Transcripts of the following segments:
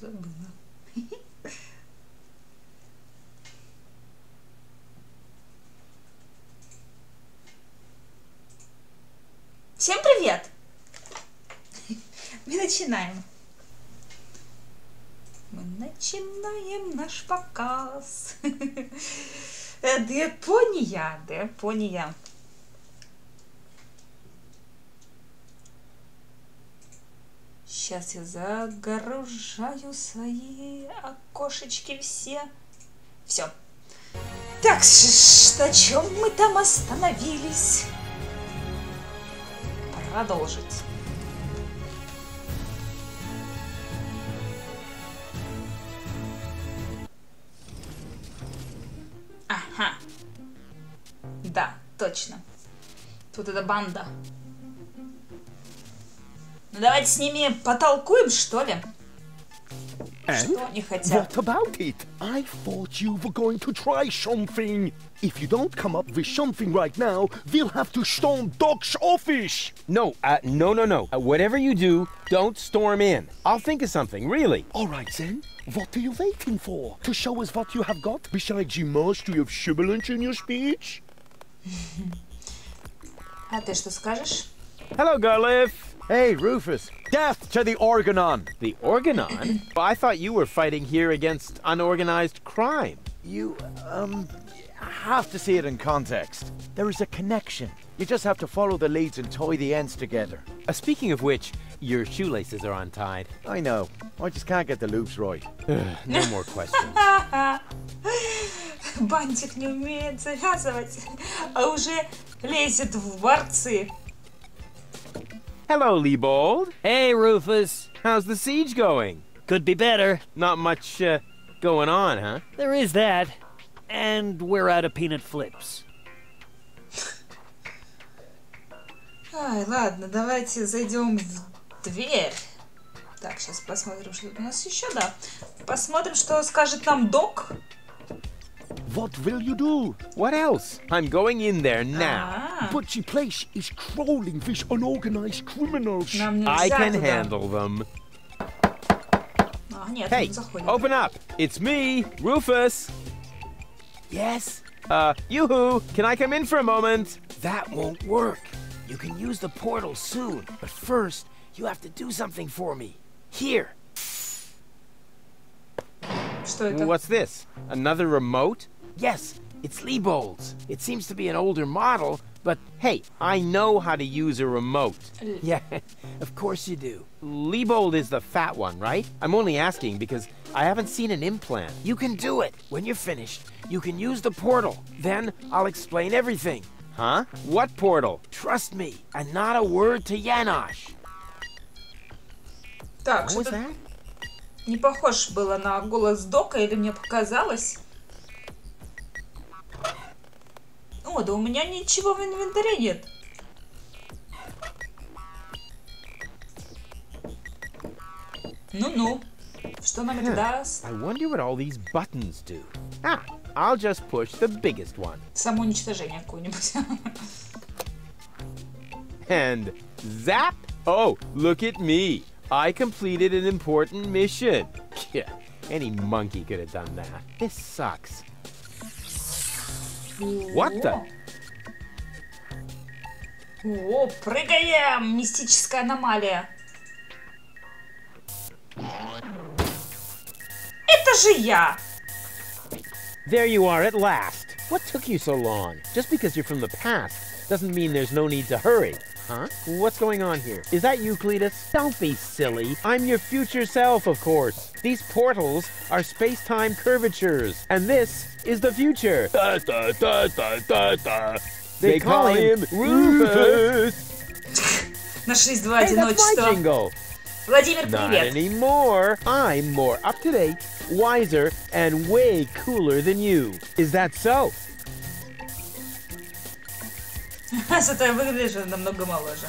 забыла. Всем привет! Мы начинаем. Мы начинаем наш показ. Депония, Депония. Сейчас я загружаю свои окошечки все. Все. Так, на чем мы там остановились? Продолжить. Ага. Да, точно. Тут эта банда. Ну давайте с ними потолкуем, что ли? Что они хотят? What about it? I thought you were going to try something. If you don't come up with something right now, we'll have to storm Doc's office. No. Whatever you do, don't storm in. I'll think of something, really. All right, then. What are you waiting for? To show us what you have got besides the mastery of sibilance in your speech? А ты что скажешь? Hello, Garliff. Hey, Rufus. Death to the Organon. The Organon? I thought you were fighting here against unorganized crime. You, have to see it in context. There is a connection. You just have to follow the leads and tie the ends together. Speaking of which, your shoelaces are untied. I know. I just can't get the loops right. No more questions. Бантик не умеет завязывать, а уже лезет в борцы. Hello, Liebold. Hey, Rufus. How's the siege going? Could be better. Not much going on, huh? There is that. And we're out of peanut flips. Ай, ладно, давайте зайдем в дверь. Так, сейчас посмотрим, что тут у нас еще, да. Посмотрим, что скажет нам док. What will you do? What else? I'm going in there now. But the place is crawling with unorganized criminals. Нам I нельзя can туда. handle them. А, нет, Hey, не заходим. open up. It's me, Rufus. Yes? Yoo-hoo, can I come in for a moment? That won't work. You can use the portal soon, but first, you have to do something for me. Here. Что это? What's this? Another remote? Yes, it's Liebold's. It seems to be an older model, but Hey, I know how to use a remote. yeah, of course you do. Liebold is the fat one, right? I'm only asking because I haven't seen an implant. You can do it. When you're finished, you can use the portal. Then I'll explain everything. Huh? What portal? Trust me, and not a word to Janosch. Так, What was что-то that? не похож было на голос дока, или мне показалось? О, да у меня ничего в инвентаре нет. Ну-ну. Что нам это даст? I wonder what all these buttons do. Ah, I'll just push the biggest one. Самоуничтожение какое-нибудь. And zap! Oh, look at me. I completed an important mission. Yeah, any monkey could have done that. This sucks. What the? О, прыгаем! Мистическая аномалия. Это же я! There you are at last. What took you so long? Just because you're from the past doesn't mean there's no need to hurry. Huh? What's going on here? Is that you, Cletus? Don't be silly. I'm your future self, of course. These portals are space-time curvatures, and this is the future. They call him Rufus. Нашлись два Hey, that's my одиночества. jingle. Владимир, Not привет. anymore. I'm more up-to-date, wiser, and way cooler than you. Is that so? Зато я выгляжу намного моложе.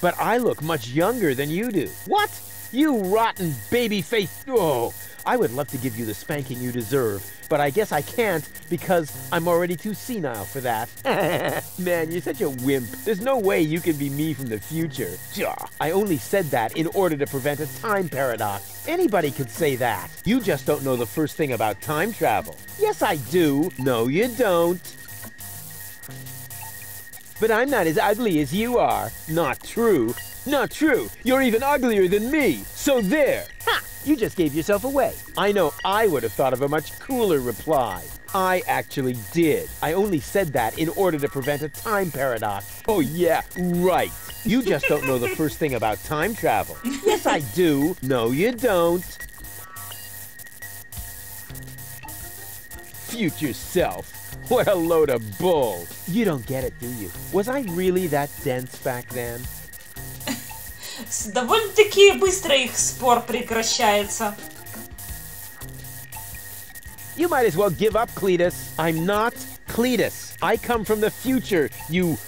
But I look much younger than you do. What? You rotten baby-faced... Oh, I would love to give you the spanking you deserve, but I guess I can't because I'm already too senile for that. Man, you're such a wimp. There's no way you can be me from the future. I only said that in order to prevent a time paradox. Anybody could say that. You just don't know the first thing about time travel. Yes, I do. No, you don't. But I'm not as ugly as you are. Not true. Not true. You're even uglier than me. So there. Ha! You just gave yourself away. I know I would have thought of a much cooler reply. I actually did. I only said that in order to prevent a time paradox. Oh yeah, right. You just don't know the first thing about time travel. Yes, I do. No, you don't. Future self. What a load of bull. You don't get it, do you? Was I really that dense back then? Довольно-таки быстро их спор прекращается. You might as well give up, Cletus. I'm not Cletus. I come from the future, you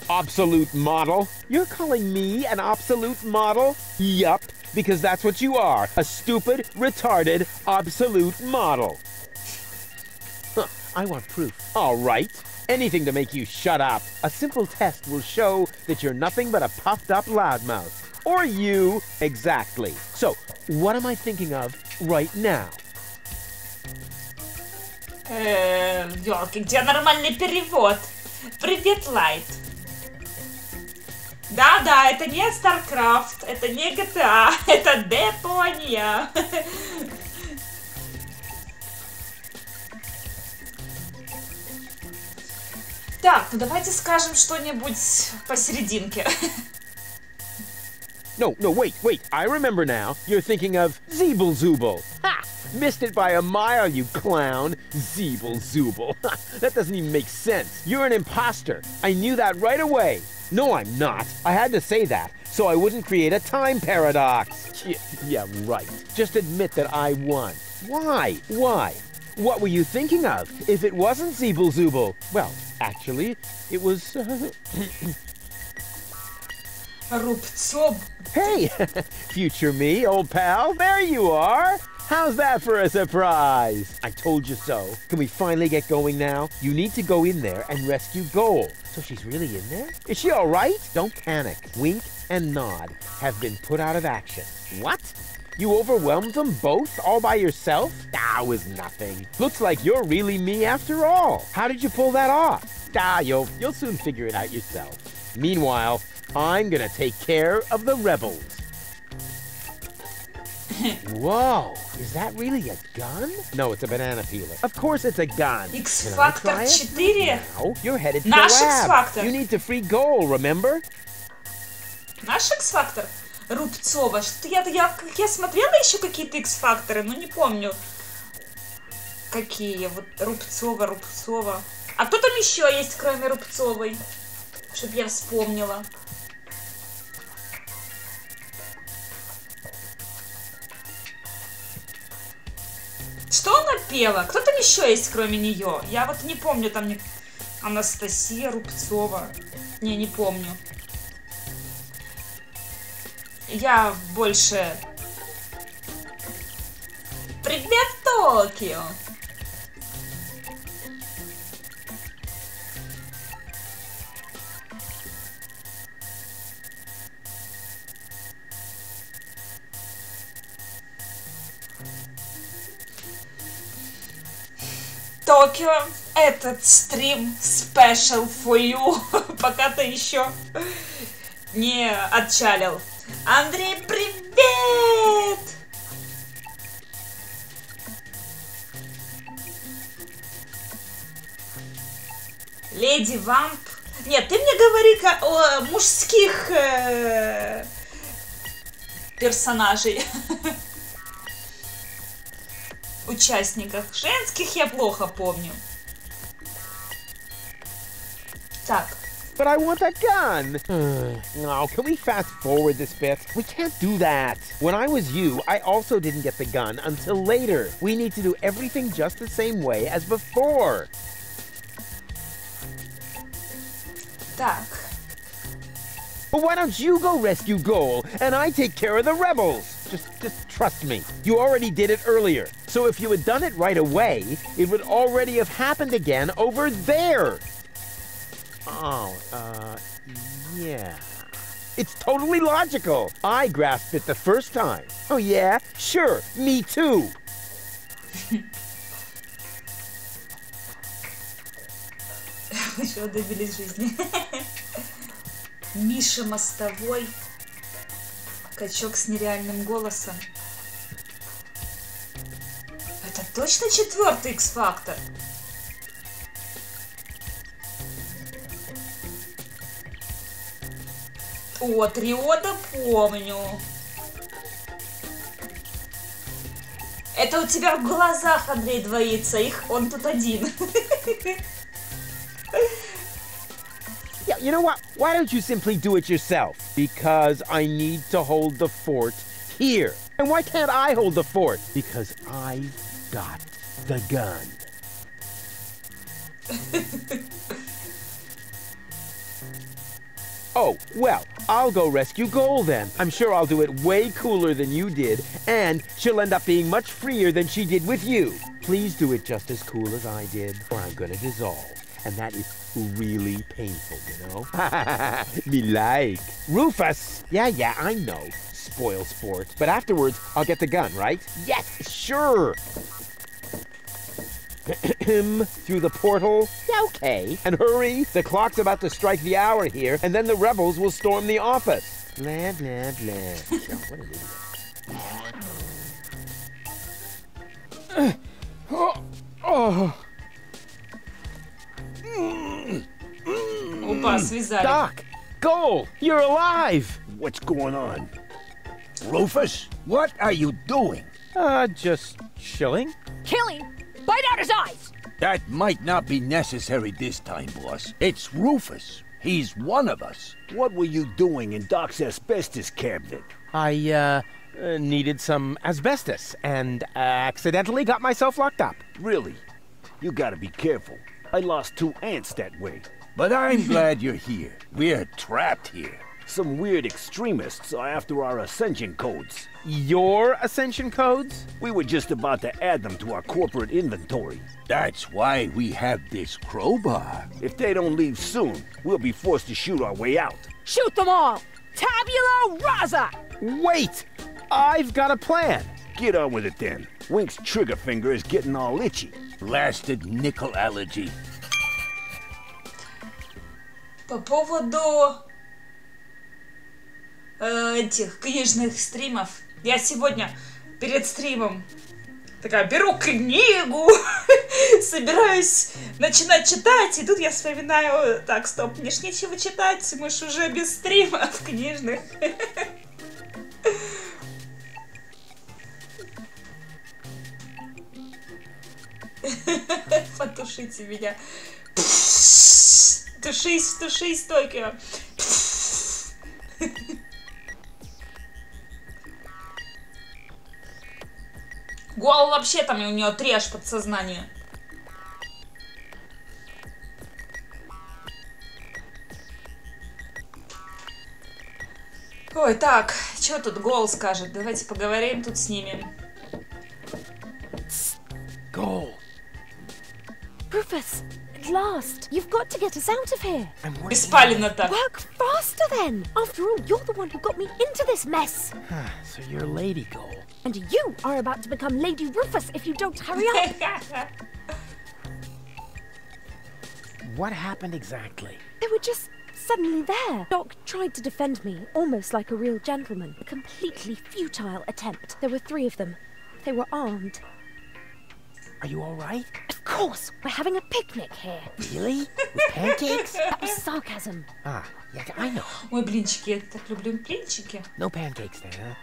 obsolete model. You're calling me an obsolete model? Yup, because that's what you are. A stupid, retarded, obsolete model. Huh, I want proof. All right. Anything to make you shut up. A simple test will show that you're nothing but a puffed up loudmouth. Or you, exactly. So, what am I thinking of right now? Ёлки, где нормальный перевод? Привет, Лайт. Да, это не StarCraft, это не GTA, это Deponia. Так, ну давайте скажем что-нибудь посерединке. No, wait, I remember now. You're thinking of Zeeble-Zooble. Ha! Missed it by a mile, you clown. Zeeble-Zooble. That doesn't even make sense. You're an imposter. I knew that right away. No, I'm not. I had to say that, so I wouldn't create a time paradox. Yeah, right. Just admit that I won. Why? What were you thinking of? If it wasn't Zeeble-Zooble, well, actually, it was... Рубцов. Hey, future me, old pal, there you are. How's that for a surprise? I told you so. Can we finally get going now? You need to go in there and rescue Goal. So she's really in there? Is she all right? Don't panic. Wink and Nod have been put out of action. What? You overwhelmed them both all by yourself? That was nothing. Looks like you're really me after all. How did you pull that off? You'll soon figure it out yourself. Meanwhile, I'm gonna take care of the rebels. Whoa, is that really a gun? No, it's a banana peeler. Of course it's a gun. X-Factor 4. Now, you're headed to Наш the lab. X-Factor. You need to free Goal, remember? Наш X-Factor? Рубцова. Что-то я смотрела еще какие-то X-Factor'ы, но не помню. Какие? Вот Рубцова. А кто там еще есть, кроме Рубцовой? Чтоб я вспомнила. Что она пела? Кто там еще есть, кроме нее? Я вот не помню, там не... Анастасия Рубцова. Не помню. Я больше... Привет, Токио! Токио, этот стрим special for you, пока ты еще не отчалил. Андрей, привет! Леди Вамп. Нет, ты мне говори о мужских персонажей. Участниках. Женских я плохо помню. Так. But I want a gun! No, can we fast forward this bit? We can't do that. When I was you, I also didn't get the gun until later. We need to do everything just the same way as before. Так. But why don't you go rescue Goal, and I take care of the rebels? Just trust me. You already did it earlier. So if you had done it right away, it would already have happened again over there. Oh, yeah. It's totally logical. I grasped it the first time. Oh yeah? Sure, me too. Еще добились жизни. Миша Мостовой. Качок с нереальным голосом. Это точно 4-й X-фактор? О, Триода помню. Это у тебя в глазах, Андрей, двоится. Он тут один. Yeah, you know what? Why don't you simply do it yourself? Because I need to hold the fort here. And why can't I hold the fort? Because I've got the gun. Oh, well, I'll go rescue Goal then. I'm sure I'll do it way cooler than you did, and she'll end up being much freer than she did with you. Please do it just as cool as I did, or I'm gonna dissolve. And that is really painful, you know? Me like. Rufus! Yeah, I know. Spoil sport. But afterwards, I'll get the gun, right? Yes, sure! Through the portal? Yeah, okay. And hurry, the clock's about to strike the hour here, and then the rebels will storm the office. Blah, blah, blah. What an idiot. Опа, связали. Doc! Goal! You're alive! What's going on? Rufus, what are you doing? Just chilling. Killing? Bite out his eyes! That might not be necessary this time, boss. It's Rufus. He's one of us. What were you doing in Doc's asbestos cabinet? I, needed some asbestos and accidentally got myself locked up. Really? You gotta be careful. I lost 2 ants that way. But I'm glad you're here. We're trapped here. Some weird extremists are after our ascension codes. Your ascension codes? We were just about to add them to our corporate inventory. That's why we have this crowbar. If they don't leave soon, we'll be forced to shoot our way out. Shoot them all! Tabula rasa! Wait! I've got a plan. Get on with it then. Wink's trigger finger is getting all itchy. Blasted nickel allergy. По поводу этих книжных стримов. Я сегодня перед стримом такая беру книгу, собираюсь начинать читать, и тут я вспоминаю, так, стоп, мне ж нечего читать, мы ж уже без стримов книжных. Потушите меня. Тушись, Токио. Гол вообще там у нее треш подсознание. Ой, так, что тут Гол скажет? Давайте поговорим тут с ними. Goal. Rufus, at last! You've got to get us out of here! I'm working. Беспаленно так. Work faster then! After all, you're the one who got me into this mess! So you're Lady Goal. And you are about to become Lady Rufus if you don't hurry up! What happened exactly? They were just suddenly there. Doc tried to defend me, almost like a real gentleman. A completely futile attempt. There were 3 of them. They were armed. Are you all right? Of course! We're having a picnic here. Really? With pancakes? That was sarcasm. Yeah, I know. Ой, блинчики, я так люблю блинчики. No pancakes then, huh?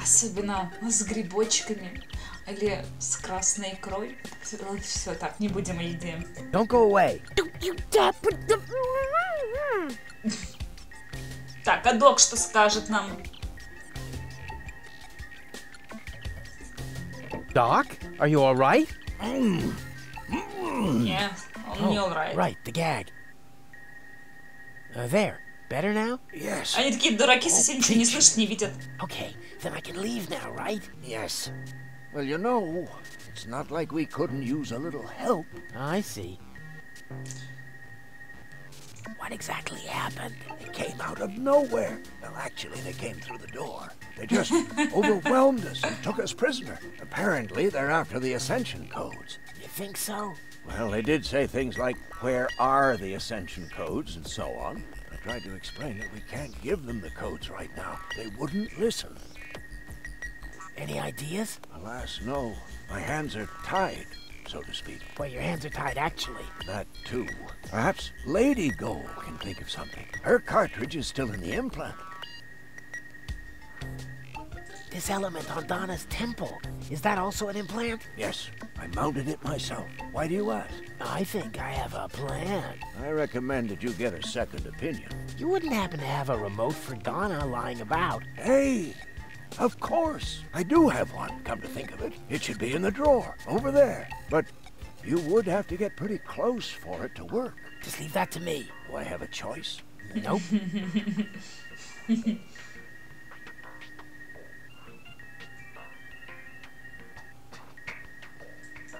Особенно с грибочками или с красной икрой. Все, так, не будем о еде. Don't go away. Don't you dare put the... Так, а док что скажет нам? Doc, are you all right? Не, он не alright. Right, the gag. There. Better now? Yes. Они такие дураки, совсем ничего не слышат, не видят. Okay, then I can leave now, right? Yes. Well, you know, it's not like we couldn't use a little help. I see. What exactly happened? They came out of nowhere. Well, actually, they came through the door. They just overwhelmed us and took us prisoner. Apparently, they're after the Ascension codes. You think so? Well, they did say things like, where are the Ascension codes, and so on. I tried to explain that we can't give them the codes right now. They wouldn't listen. Any ideas? Alas, no. My hands are tied, so to speak. Well, your hands are tied, actually. That, too. Perhaps Lady Gold can think of something. Her cartridge is still in the implant. This element on Donna's temple, is that also an implant? Yes, I mounted it myself. Why do you ask? I think I have a plan. I recommend that you get a second opinion. You wouldn't happen to have a remote for Donna lying about? Hey, of course. I do have one, come to think of it. It should be in the drawer, over there. But you would have to get pretty close for it to work. Just leave that to me. Do I have a choice? Nope.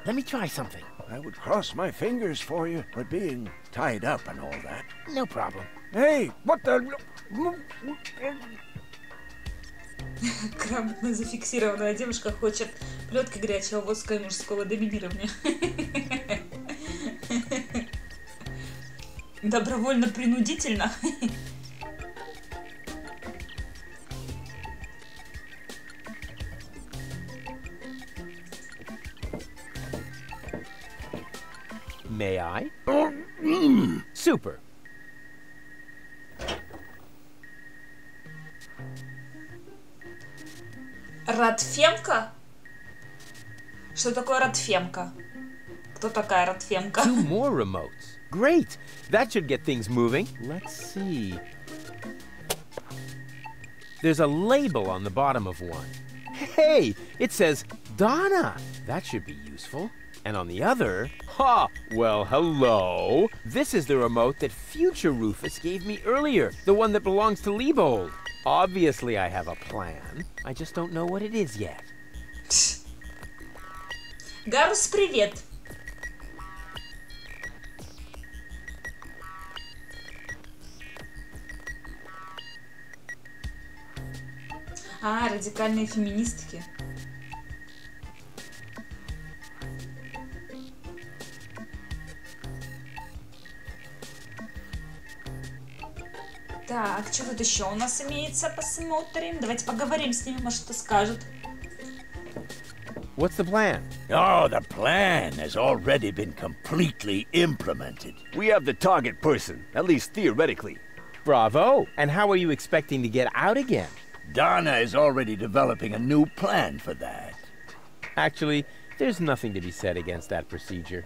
Let me try something. I would cross my fingers for you, but being tied up and all that. No problem. Hey, what the... Грамотно зафиксированная девушка хочет плетки горячего воска и мужского доминирования. Добровольно-принудительно. May I? Super. Радфемка? Что такое Радфемка? Кто такая Радфемка? 2 more remotes. Great. That should get things moving. Let's see. There's a label on the bottom of one. Hey, it says Donna. That should be useful. And on the other, ha! Well, hello. This is the remote that future Rufus gave me earlier, the one that belongs to Liebold. Obviously, I have a plan. I just don't know what it is yet. Гарус, привет. А, радикальные феминистки. Так, что тут еще у нас имеется? Посмотрим. Давайте поговорим с ними, может, что скажут. What's the plan? Oh, the plan has already been completely implemented. We have the target person, at least theoretically. Bravo. And how are you expecting to get out again? Donna is already developing a new plan for that. Actually, there's nothing to be said against that procedure.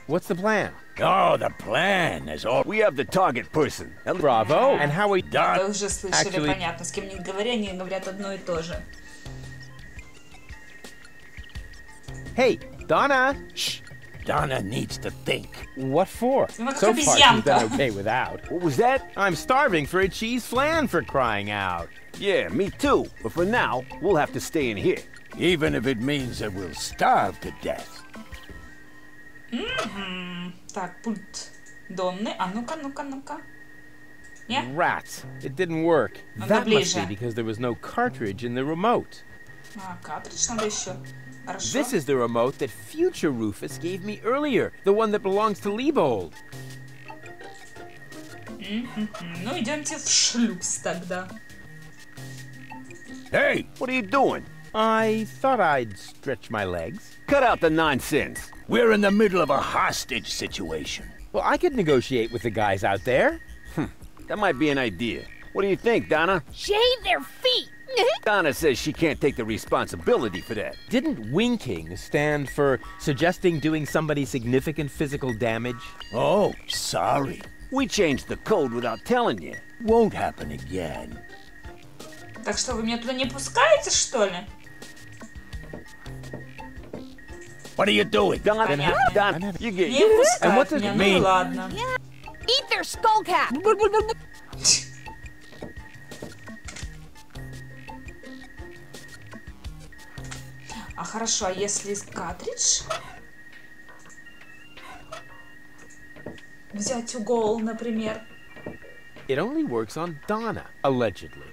What's the plan? Oh, the plan is all... We have the target person. Bravo. And how are you... Вы уже слышали, Actually... понятно. С кем не говоря, они говорят одно и то же. Hey, Donna! Shh. Donna needs to think. What for? Ну, как So far, she's обезьянка. been okay without. What was that? I'm starving for a cheese flan, for crying out. Yeah, me too. But for now, we'll have to stay in here. Even if it means that we'll starve to death. Так, пульт Донны. А ну-ка, ну-ка, ну-ка. Не? Rats. It didn't work. Надо That must ближе. be because there was no cartridge in the remote. А, картридж надо еще. Хорошо. This is the remote that future Rufus gave me earlier, the one that belongs to Liebold. Ну, идемте в шлюз тогда. Hey, what are you doing? I thought I'd stretch my legs. Cut out the nonsense. We're in the middle of a hostage situation. Well, I could negotiate with the guys out there. That might be an idea. What do you think, Donna? Shave their feet! Donna says she can't take the responsibility for that. Didn't winking stand for suggesting doing somebody significant physical damage? Oh, sorry. We changed the code without telling you. Won't happen again. Так что, вы меня туда не пускаете, что ли? What are you doing? Donna, Понятно. Donna, you get... Не And пускают what does меня, it ну mean? ладно. Eat their skull cap! А хорошо, а если картридж? взять угол, например. It only works on Donna, allegedly.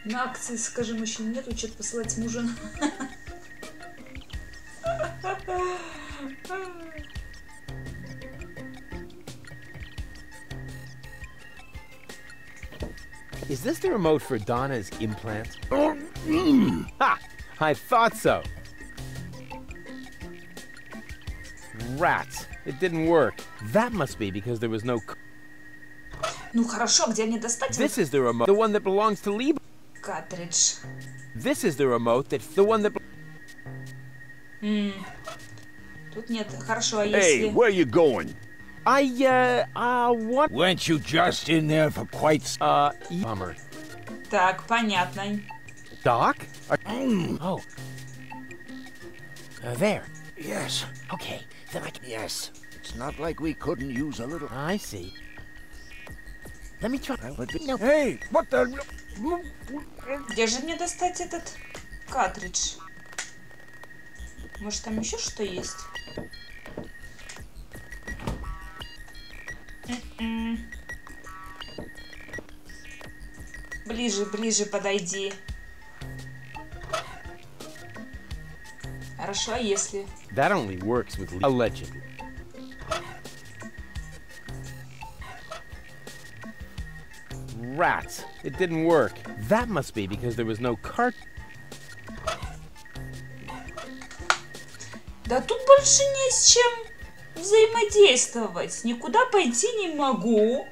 На акции скажи мужчине нет, учет посылать мужа. Is this the remote for Donna's implant? Ha! I thought so. Rats. It didn't work. That must be because there was no... Ну хорошо, где мне достать? This is the remote. The one that belongs to Lee. Картридж. This is the remote that's the one that... Тут нет. Хорошо, а Hey, если... where you going? What? Weren't you just in there for quite... Bummer. Так, понятно. Doc? Oh. There. Yes. Okay, then I can... Yes. It's not like we couldn't use a little... I see. Let me try. No. Hey, what the... Где же мне достать этот картридж? Может, там еще что есть? Ближе, ближе подойди. Хорошо, а если... That only works with allegedly. Rats. It didn't work. That must be because there was no cart... Да тут больше не с чем взаимодействовать. Никуда пойти не могу.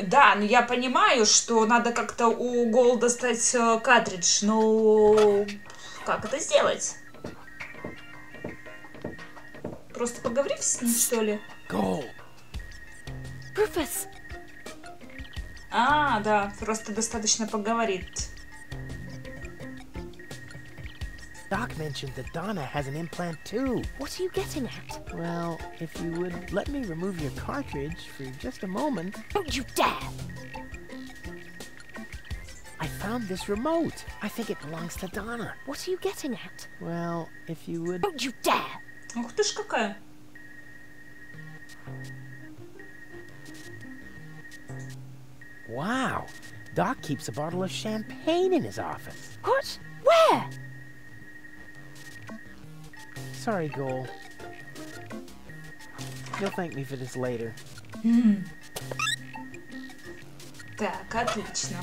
Да, ну я понимаю, что надо как-то у Гол достать картридж, но как это сделать? Просто поговорив с ним, что ли? Go. Rufus! А, да, просто достаточно поговорить. Doc mentioned that Donna has an implant too. What are you getting at? Well, if you would let me remove your cartridge for just a moment. Don't you dare! I found this remote. I think it belongs to Donna. What are you getting at? Well, if you would... Don't you dare! Ух ты ж какая. Wow. Doc keeps a bottle of champagne in his office. What? Where? Sorry, Goal. You'll thank me for this later. Так, отлично.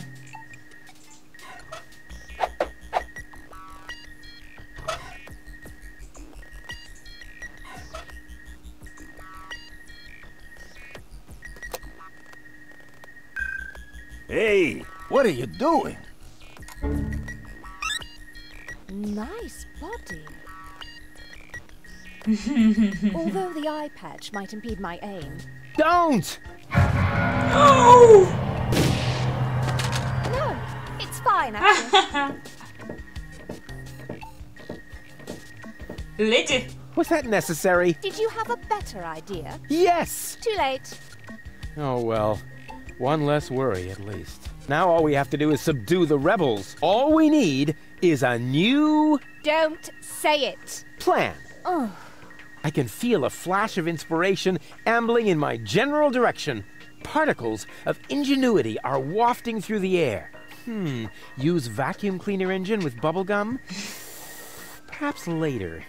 Hey, what are you doing? Nice body. Although the eye patch might impede my aim. Don't! Oh! No, it's fine, actually. Леди. Was that necessary? Did you have a better idea? Yes! Too late. Oh, well. One less worry, at least. Now all we have to do is subdue the rebels. All we need is a new... Don't say it. plan. Oh. I can feel a flash of inspiration ambling in my general direction. Particles of ingenuity are wafting through the air. Use vacuum cleaner engine with bubblegum? Perhaps later.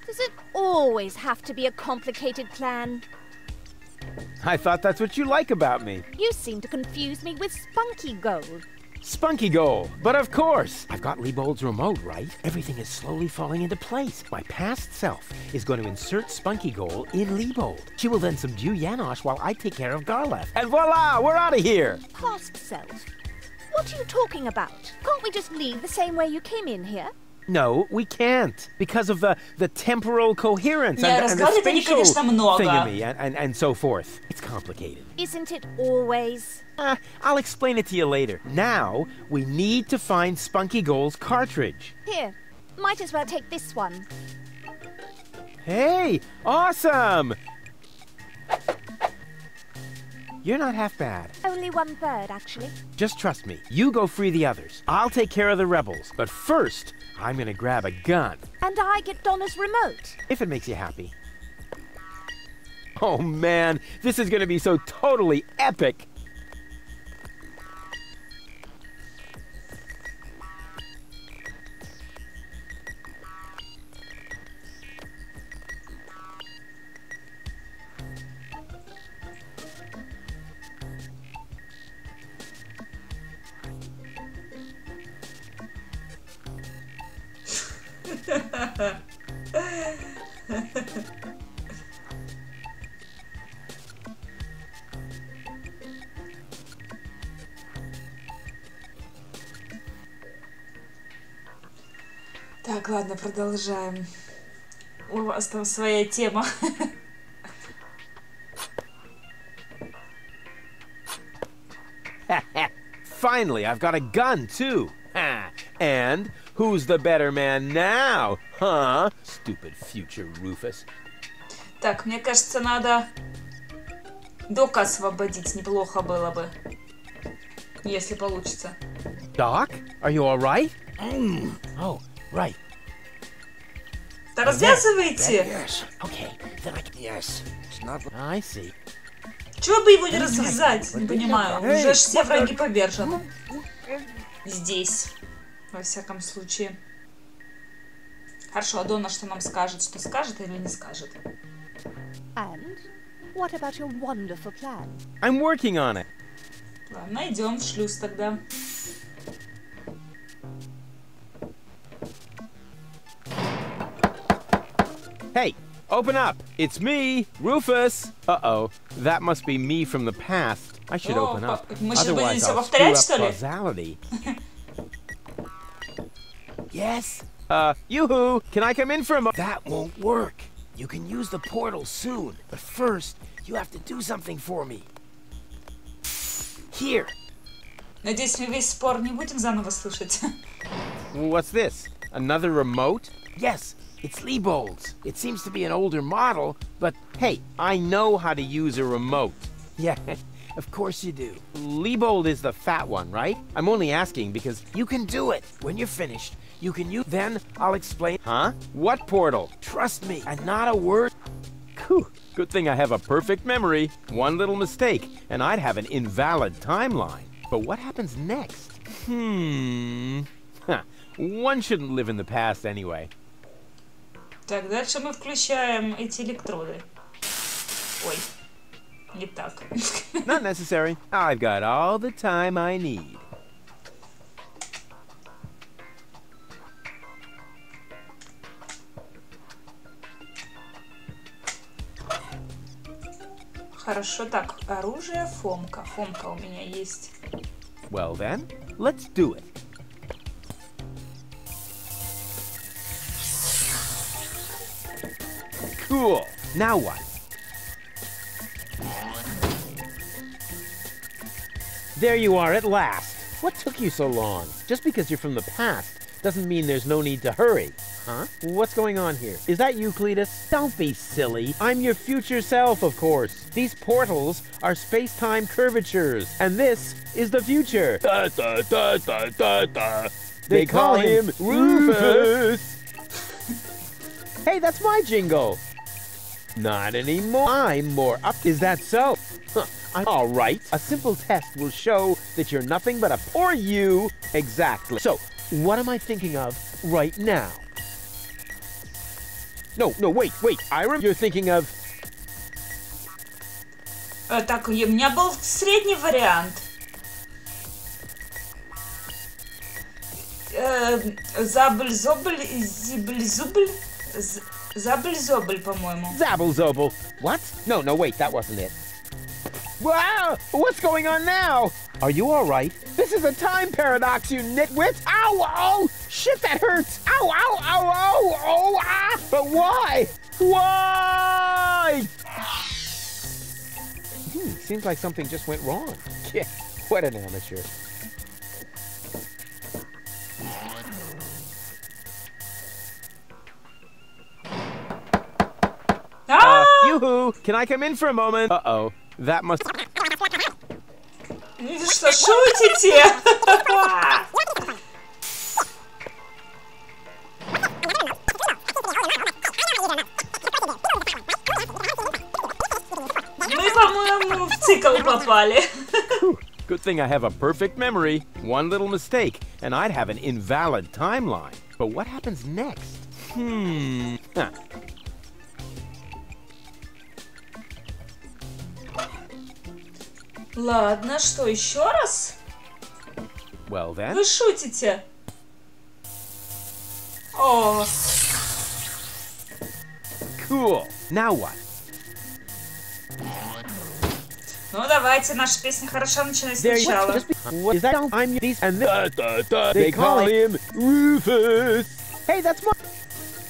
Does it always have to be a complicated plan? I thought that's what you like about me. You seem to confuse me with Spunky Gold. Spunky goal. But of course, I've got Liebold's remote, right? Everything is slowly falling into place. My past self is going to insert Spunky goal in Liebold. She will then subdue Janosch while I take care of Garlef. And voila, we're out of here! Past self? What are you talking about? Can't we just leave the same way you came in here? No, we can't. Because of the temporal coherence Не, and the разговаривать они, spatial конечно, много. thingy and so forth. It's complicated. Isn't it always? I'll explain it to you later. Now, we need to find Spunky Goal's cartridge. Here, might as well take this one. Hey, awesome! You're not half bad. Only 1/3, actually. Just trust me. You go free the others. I'll take care of the rebels. But first, I'm gonna grab a gun. And I get Donna's remote. If it makes you happy. Oh man, this is gonna be so totally epic. Так, ладно, продолжаем. У вас там своя тема. Finally, I've got a gun too. And who's the better man now? Huh? Stupid future Rufus. Так, мне кажется, надо Дока освободить. Неплохо было бы. Если получится. Doc, are you all right? Oh, right. Да развязывайте! Yes. Okay. Then I can. Yes. It's not. I see. Чего бы его не развязать? Не понимаю. Уже ж все враги повержены. Здесь. Во всяком случае. Хорошо, а Донна что нам скажет? Что скажет или не скажет? And what about your wonderful plan? I'm working on it. Ладно, идем в шлюз тогда. Hey, open up. It's me, Rufus. Uh-oh, that must be me from the past. I should open up. Мы сейчас будем Otherwise, все I'll screw повторять, up что ли? causality. Yes. Yoo-hoo, can I come in for a moment? That won't work. You can use the portal soon, but first you have to do something for me. Here. Надеюсь, мы весь спор не будем заново слушать. What's this? Another remote? Yes, it's Liebold's. It seems to be an older model, but Hey, I know how to use a remote. yeah, of course you do. Liebold is the fat one, right? I'm only asking because... You can do it. When you're finished, you can use. Then I'll explain. Huh? What portal? Trust me, and not a word. Whew, good thing I have a perfect memory. One little mistake, and I'd have an invalid timeline. But what happens next? Huh. One shouldn't live in the past anyway. Так, дальше мы включаем эти электроды. Ой, не так. Not necessary. I've got all the time I need. Хорошо, так, оружие, Фомка. Фомка у меня есть. Well then, let's do it. Cool. Now what? There you are at last. What took you so long? Just because you're from the past doesn't mean there's no need to hurry. Huh? What's going on here? Is that you, Cletus? Don't be silly. I'm your future self, of course. These portals are space-time curvatures, and this is the future. Da, da, da, da, da, da. They call him Rufus. Hey, that's my jingle. Not anymore. I'm more up. Is that so? Huh. All right. A simple test will show that you're nothing but a poor you. Exactly. So, what am I thinking of right now? No, wait. Iron, you're thinking of... Так, у меня был средний вариант. Забль-зобль, зибль-зубль, забль-зобль, по-моему. Zabble-zobble. What? No, wait, that wasn't it. Wow! What's going on now? Are you all right? This is a time paradox, you nitwit! Ow! Oh! Shit, that hurts! Ow! Ow! Ow! Ow! Oh! Ah! But why? Why? Seems like something just went wrong. Yeah, what an amateur. Hello? Can I come in for a moment? Uh-oh. That must... Вы что, шутите? Мы, по-моему, в цикл попали. Good thing I have a perfect memory. One little mistake, and I'd have an invalid timeline. But what happens next? Huh. Ладно, что, еще раз? Well then. Вы шутите? О, Cool. Now what? ну давайте, наша песня хорошо, начинай There you сначала. What is that? I'm these and this. They call him Rufus. Hey, that's my.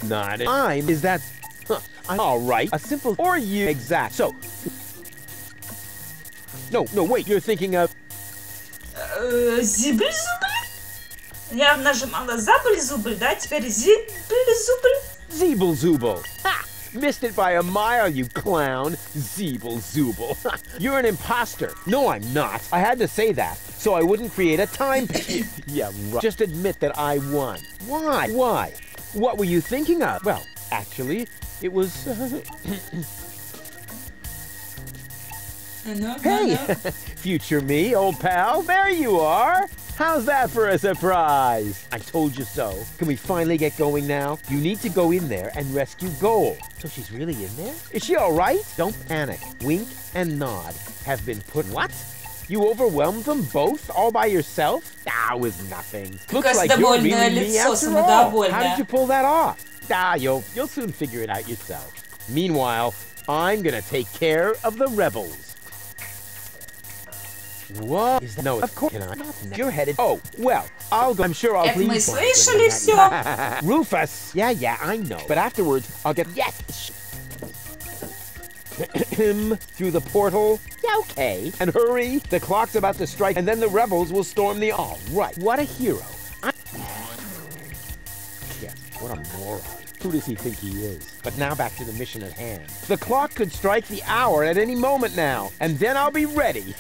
Not I'm. Is that? I'm all right. A simple or you exact. So. No, wait. You're thinking of. Зибль-зубль? Я нажимала забль-зубль, да? Теперь зибль-зубль. Zeeble-zooble. Ha! Missed it by a mile, you clown. Zeeble-zooble. You're an imposter. No, I'm not. I had to say that, so I wouldn't create a time... Yeah, right. Just admit that I won. Why? Why? What were you thinking of? Well, actually, it was... Hey! Future me, old pal. There you are. How's that for a surprise? I told you so. Can we finally get going now? You need to go in there and rescue Gold. So she's really in there? Is she all right? Don't panic. Wink and Nod have been put... What? You overwhelmed them both all by yourself? That was nothing. Looks like you're really me after all. How did you pull that off? You'll soon figure it out yourself. Meanwhile, I'm gonna take care of the rebels. What? Is that? No, of course. Can I? You're headed. Oh, well, I'll go. I'm sure I'll Это мы слышали все. Rufus. Yeah, I know. But afterwards, I'll get him through the portal. Yeah, okay. And hurry. The clock's about to strike, and then the rebels will storm the. All right. What a hero. Yeah. What a moron. Who does he think he is? But now back to the mission at hand. The clock could strike the hour at any moment now, and then I'll be ready.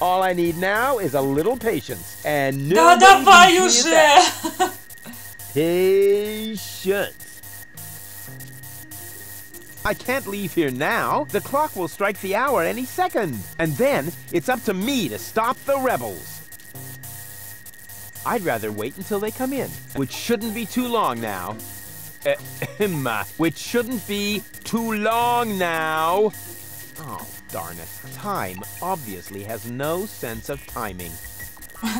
All I need now is a little patience. And no. Да давай уже! Patience. I can't leave here now. The clock will strike the hour any second. And then it's up to me to stop the rebels. I'd rather wait until they come in, which shouldn't be too long now. Which shouldn't be too long now. Oh, darn it. Time obviously has no sense of timing.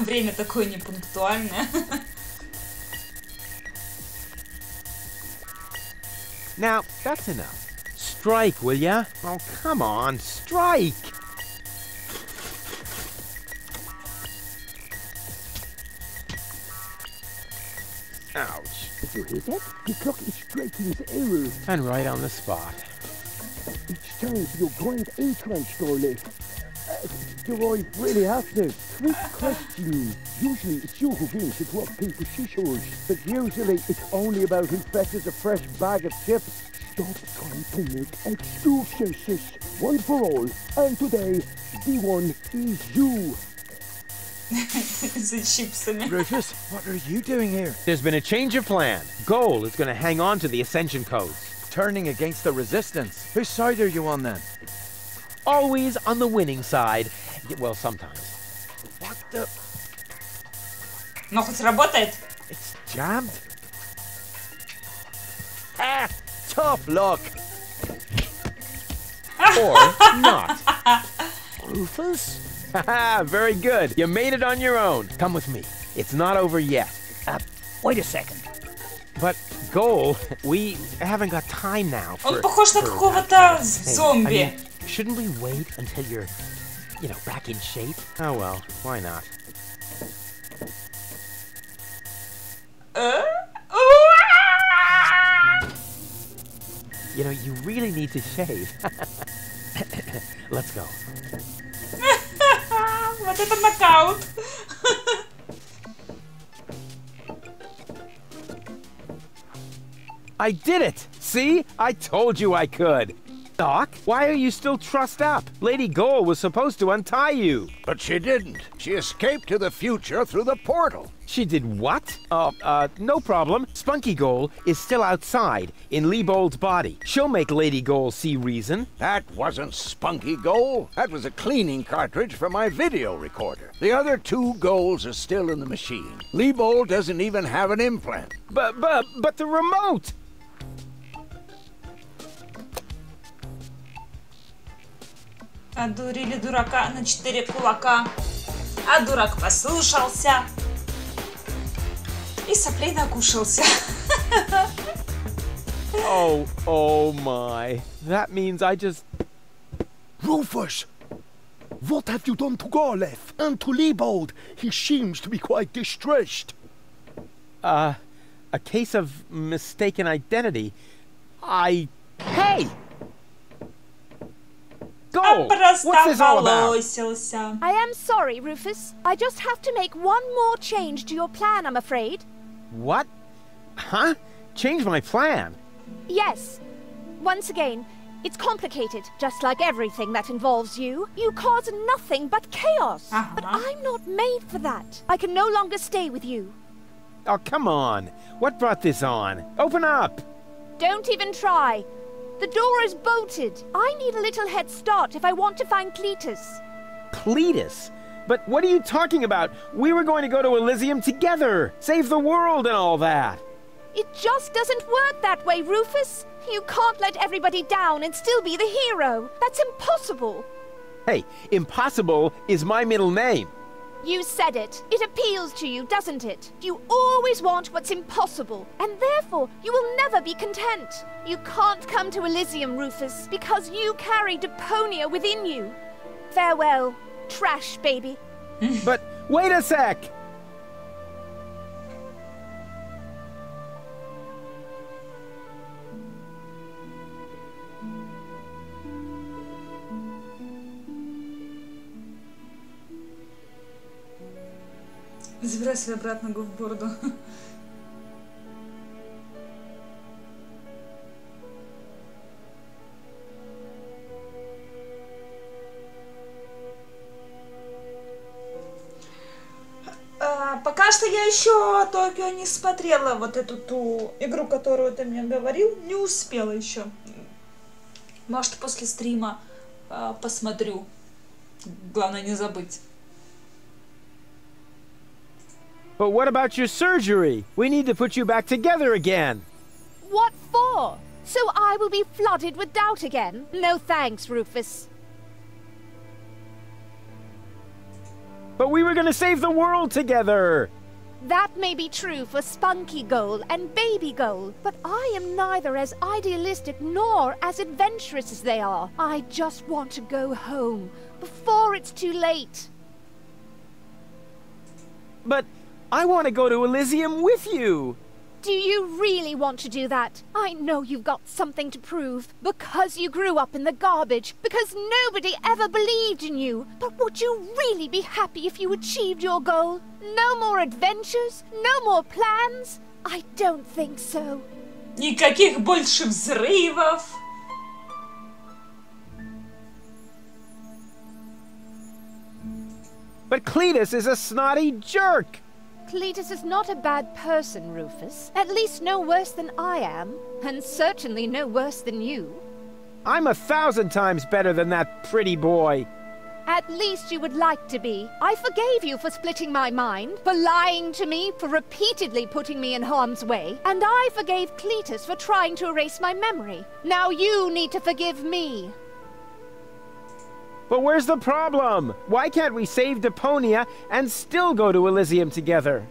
Время такое непунктуальное. Now, that's enough. Strike, will ya? Oh, come on, strike! Ouch. Did you hear that? The clock is striking the hour. And right on the spot. It's time for your grand entrance, darling. Do I really have to? Quick question. Usually it's you who wins at rock, paper, scissors. But usually it's only about who fetches a fresh bag of chips. Stop trying to make excuses. One for all. And today, the one is you. За чипсами. Rufus, what are you doing here? There's been a change of plan. Goal is going to hang on to the Ascension codes. Turning against the Resistance. Whose side are you on then? Always on the winning side. Well, sometimes. What the? Но хоть работает? It's jammed. Ah, tough luck. Or not. Rufus? Haha, very good. You made it on your own. Come with me. It's not over yet. Wait a second. But, Goal, we haven't got time now for... Он похож на какого-то зомби. Shouldn't we wait until you're, back in shape? Oh well, why not? You really need to shave. Let's go. Вот это нокаут. I did it! See? I told you I could. Doc, why are you still trussed up? Lady Goal was supposed to untie you. But she didn't. She escaped to the future through the portal. She did what? No problem. Spunky Goal is still outside in Liebold's body. She'll make Lady Goal see reason. That wasn't Spunky Goal. That was a cleaning cartridge for my video recorder. The other 2 goals are still in the machine. Liebold doesn't even have an implant. But the remote! Одурили дурака на 4 кулака. А дурак послушался. И соплей накушался. Oh my. That means I just... Rufus! What have you done to Garleth and to Liebold? He seems to be quite distressed. A case of mistaken identity. Hey! Go! What's this all about? I am sorry, Rufus. I just have to make one more change to your plan, I'm afraid. What? Huh? Change my plan? Yes. Once again, it's complicated, just like everything that involves you. You cause nothing but chaos. But I'm not made for that. I can no longer stay with you. Oh, come on. What brought this on? Open up! Don't even try. The door is bolted. I need a little head start if I want to find Cletus. Cletus? But what are you talking about? We were going to go to Elysium together, save the world and all that. It just doesn't work that way, Rufus. You can't let everybody down and still be the hero. That's impossible. Hey, impossible is my middle name. You said it. It appeals to you, doesn't it? You always want what's impossible, and therefore you will never be content. You can't come to Elysium, Rufus, because you carry Deponia within you. Farewell, trash baby. But wait a sec! Забирайся обратно в бороду. Пока что я еще Токио не смотрела, вот эту ту игру, которую ты мне говорил, не успела еще. Может, после стрима посмотрю. Главное не забыть. But what about your surgery? We need to put you back together again. What for? So I will be flooded with doubt again? No thanks, Rufus. But we were going to save the world together. That may be true for Spunky Goal and Baby Goal, but I am neither as idealistic nor as adventurous as they are. I just want to go home before it's too late. But I want to go to Elysium with you. Do you really want to do that? I know you've got something to prove. Because you grew up in the garbage. Because nobody ever believed in you. But would you really be happy if you achieved your goal? No more adventures? No more plans? I don't think so. Никаких больше взрывов. But Cletus is a snotty jerk. Cletus is not a bad person, Rufus. At least no worse than I am. And certainly no worse than you. I'm 1,000 times better than that pretty boy. At least you would like to be. I forgave you for splitting my mind, for lying to me, for repeatedly putting me in harm's way. And I forgave Cletus for trying to erase my memory. Now you need to forgive me. But where's the problem? Why can't we save Deponia and still go to Elysium together?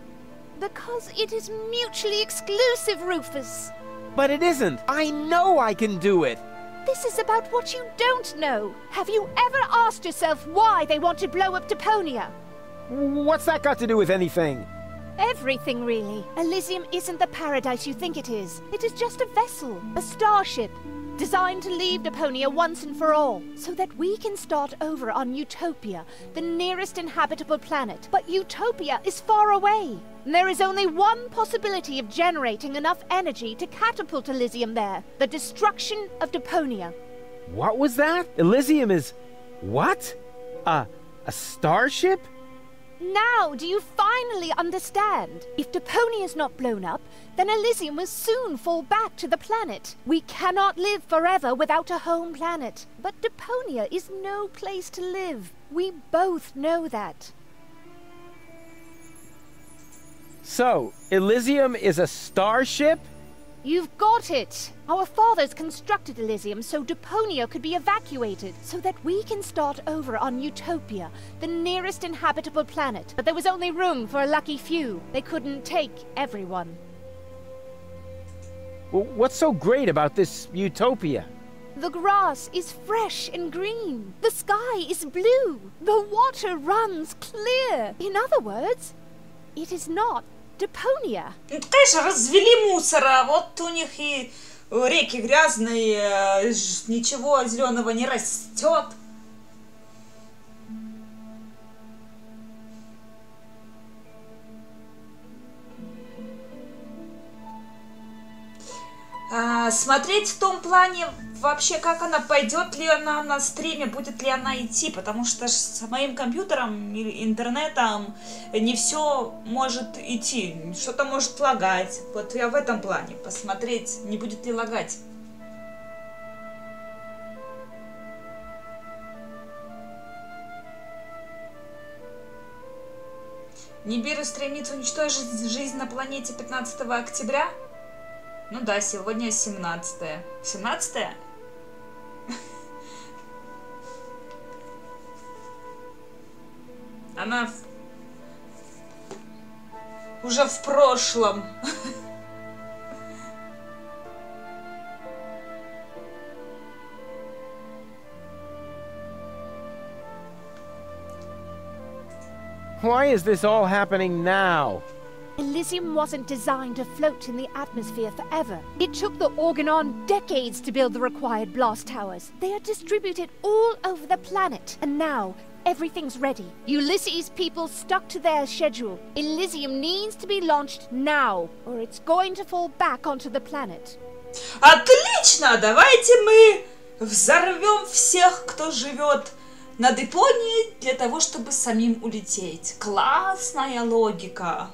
Because it is mutually exclusive, Rufus. But it isn't. I know I can do it. This is about what you don't know. Have you ever asked yourself why they want to blow up Deponia? What's that got to do with anything? Everything, really. Elysium isn't the paradise you think it is. It is just a vessel, a starship, designed to leave Deponia once and for all, so that we can start over on Utopia, the nearest inhabitable planet. But Utopia is far away. There is only one possibility of generating enough energy to catapult Elysium there, the destruction of Deponia. What was that? Elysium is... what? A starship? Now, do you finally understand? If Deponia is not blown up, then Elysium will soon fall back to the planet. We cannot live forever without a home planet. But Deponia is no place to live. We both know that. So, Elysium is a starship? You've got it! Our fathers constructed Elysium so Deponia could be evacuated, so that we can start over on Utopia, the nearest inhabitable planet. But there was only room for a lucky few. They couldn't take everyone. Well, what's so great about this Utopia? The grass is fresh and green. The sky is blue. The water runs clear. In other words, it is not Deponia. Конечно, развели мусора, вот у них и реки грязные, ничего зеленого не растет. Смотреть в том плане вообще, как она, пойдет ли она на стриме, будет ли она идти, потому что с моим компьютером или интернетом не все может идти, что-то может лагать. Вот я в этом плане посмотреть, не будет ли лагать. Нибиру стремится уничтожить жизнь на планете 15 октября. Ну да, сегодня 17-е. 17-е? Она уже в прошлом. Why is this all happening now? Elysium wasn't designed to float in the atmosphere forever. It took the Organon decades to build the required blast towers. They are distributed all over the planet. And now, everything's ready. Ulysses' people stuck to their schedule. Elysium needs to be launched now, or it's going to fall back onto the planet. Отлично! Давайте мы взорвем всех, кто живет на Депонии, для того, чтобы самим улететь. Классная логика.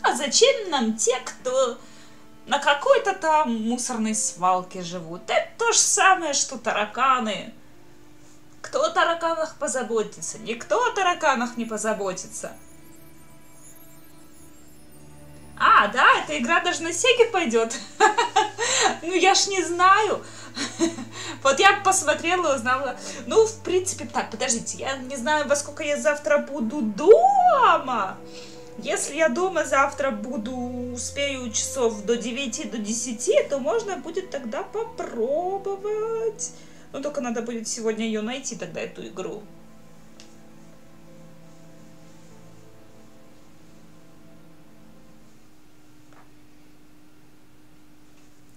А зачем нам те, кто на какой-то там мусорной свалке живут? Это то же самое, что тараканы. Кто о тараканах позаботится? Никто о тараканах не позаботится. А, да, эта игра даже на Сеге пойдет. Ну, я ж не знаю. Вот я посмотрела и узнала. Ну, в принципе, так, подождите. Я не знаю, во сколько я завтра буду дома. Если я дома завтра успею часов до 9, до 10, то можно будет тогда попробовать. Но только надо будет сегодня ее найти, тогда эту игру.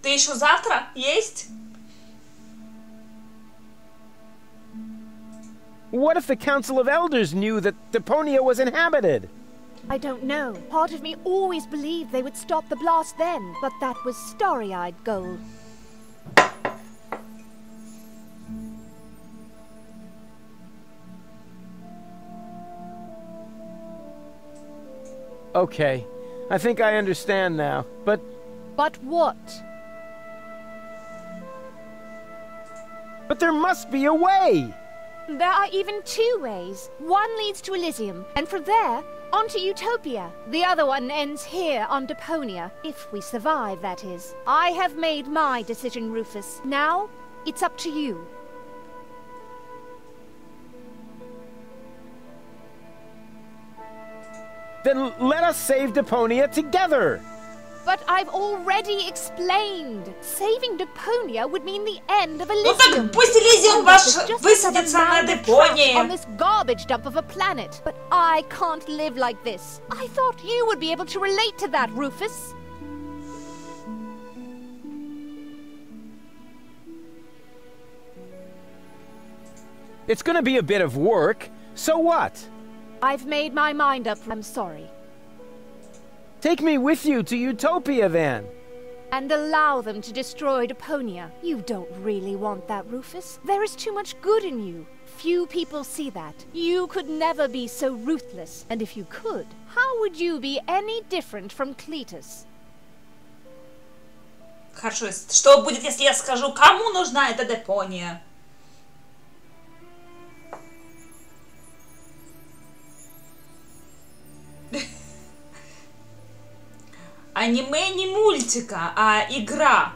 Ты еще завтра есть? What if the Council of Elders knew that Deponia was inhabited? I don't know. Part of me always believed they would stop the blast then, but that was starry-eyed gold. Okay, I think I understand now, but... But what? But there must be a way! There are even two ways. One leads to Elysium, and from there, onto Utopia. The other one ends here on Deponia, if we survive, that is. I have made my decision, Rufus. Now, it's up to you. Then let us save Deponia together! But I've already explained. Saving Deponia would mean the end of Ну Elysium. так пусть Элизиум ваш высадится на on Депонии. this garbage dump of a planet. But I can't live like this. I thought you would be able to relate to that, Rufus. It's gonna be a bit of work, so what? I've made my mind up. I'm sorry. Take me with you to Utopia, then. and allow them to destroy Deponia. You don't really want that, Rufus. There is too much good in you. Few people see that. You could never be so ruthless. And if you could, how would you be any different from Cletus? Хорошо, что будет, если я скажу, кому нужна эта Депония? Аниме не мультика, а игра.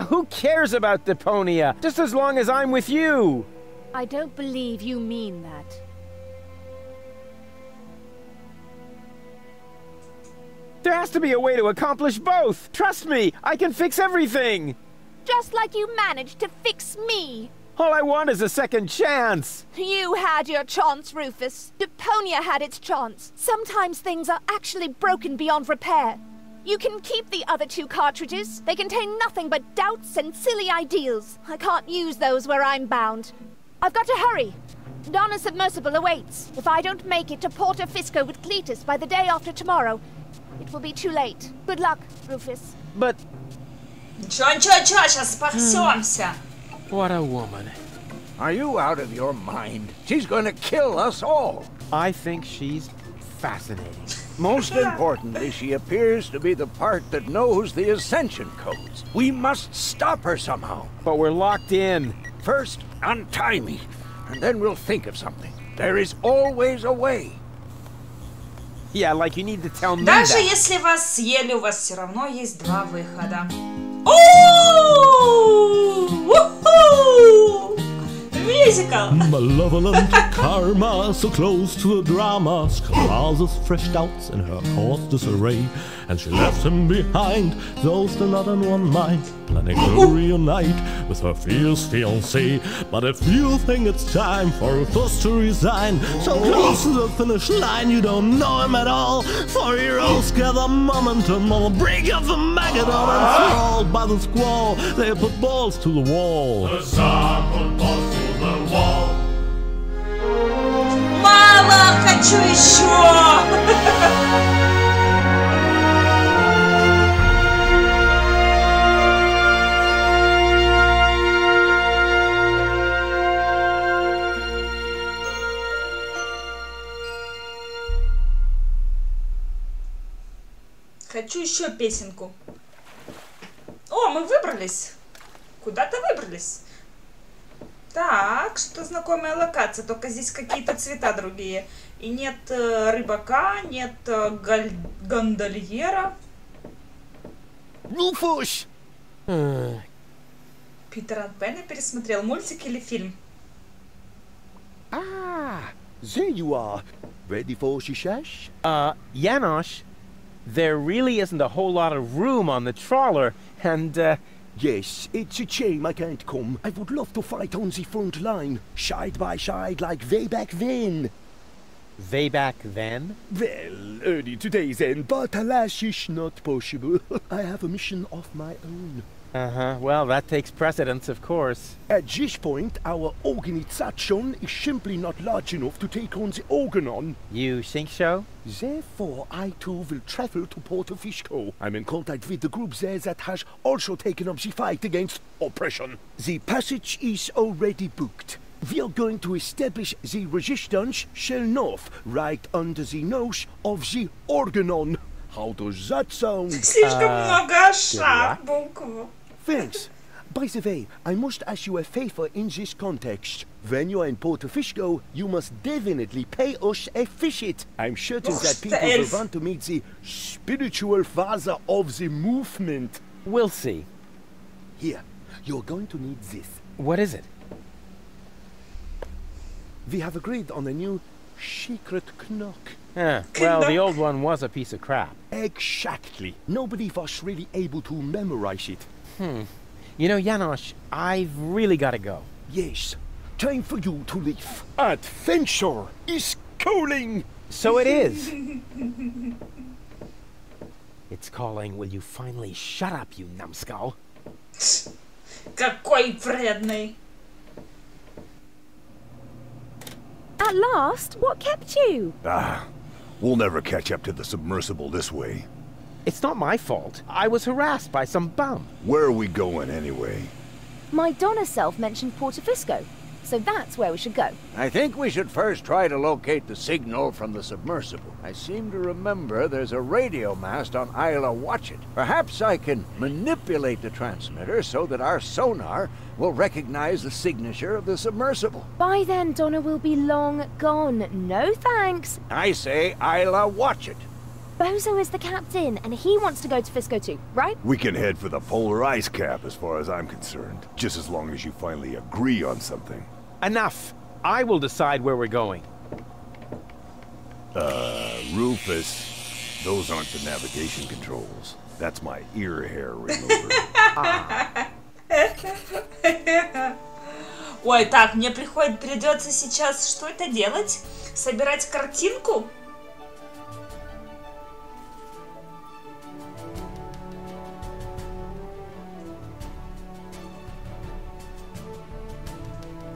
Who cares about Deponia? Just as long as I'm with you. I don't believe you mean that. There has to be a way to accomplish both. Trust me, I can fix everything. Just like you managed to fix me. All I want is a second chance. You had your chance, Rufus. Deponia had its chance. Sometimes things are actually broken beyond repair. You can keep the other 2 cartridges. They contain nothing but doubts and silly ideals. I can't use those where I'm bound. I've got to hurry. Donna's submersible awaits. If I don't make it to Porto Fisco with Cletus by the day after tomorrow, it will be too late. Good luck, Rufus. But... Ничего, сейчас спасемся. What a woman. Are you out of your mind? She's gonna kill us all. I think she's fascinating. Most importantly, she appears to be the part that knows the Ascension codes. We must stop her somehow. But we're locked in. First, untie me, and then we'll think of something. There is always a way. Yeah, like you need to tell me Даже that. если вас съели, у вас все равно есть 2 выхода. Woohoo! Musical! Malevolent karma, so close to the drama, causes fresh doubts in her course disarray, and she left him behind, though still not in one mind, planning to reunite with her fierce fiancé. But if you think it's time for Rufus to resign, so close to the finish line you don't know him at all, for heroes gather momentum on the brink of the Magadon, and thralled by the squall, they put balls to the wall. The Tsar put balls to the wall. Мало, хочу еще! Хочу еще песенку. О, мы выбрались. Куда-то выбрались. Так, что знакомая локация, только здесь какие-то цвета другие. И нет рыбака, нет гондольера. Rufus! Питера Пэна пересмотрел мультик или фильм? Ah, there you are. Ready for shishash? Janosch, there really isn't a whole lot of room on the trawler, and, Yes, it's a shame I can't come. I would love to fight on the front line, side by side like way back then. way back then? Well, early today then, but alas, it's not possible. I have a mission of my own. Uh-huh, well, that takes precedence, of course. At this point, our organization is simply not large enough to take on the Organon. You think so? Therefore, I too will travel to Porto Fisco. I'm in contact with the group there that has also taken up the fight against oppression. The passage is already booked. We are going to establish the resistance shell north, right under the nose of the Organon. How does that sound? Слишком много ша букв. Thanks. By the way, I must ask you a favor in this context. When you're in Porto Fisco, you must definitely pay us a visit. I'm certain that people will want to meet the spiritual father of the movement. We'll see. Here, you're going to need this. What is it? We have agreed on a new secret knock. Well, the old one was a piece of crap. Exactly. Nobody was really able to memorize it. You know, Janosch, I've really got to go. Yes, time for you to leave. Adventure is calling! So it is. It's calling. Will you finally shut up, you numbskull? Какой вредный. At last, what kept you? We'll never catch up to the submersible this way. It's not my fault. I was harassed by some bum. Where are we going anyway? My Donna self mentioned Portofisco, so that's where we should go. I think we should first try to locate the signal from the submersible. I seem to remember there's a radio mast on Isla Watchet. Perhaps I can manipulate the transmitter so that our sonar will recognize the signature of the submersible. By then, Donna will be long gone. No thanks. I say Isla Watchet. Bozo is the captain, and he wants to go to Fisco too, right? We can head for the polar ice cap as far as I'm concerned. Just as long as you finally agree on something. Enough. I will decide where we're going. Rufus, those aren't the navigation controls. That's my ear hair remover. Ой, так, мне придется сейчас что это делать? Собирать картинку?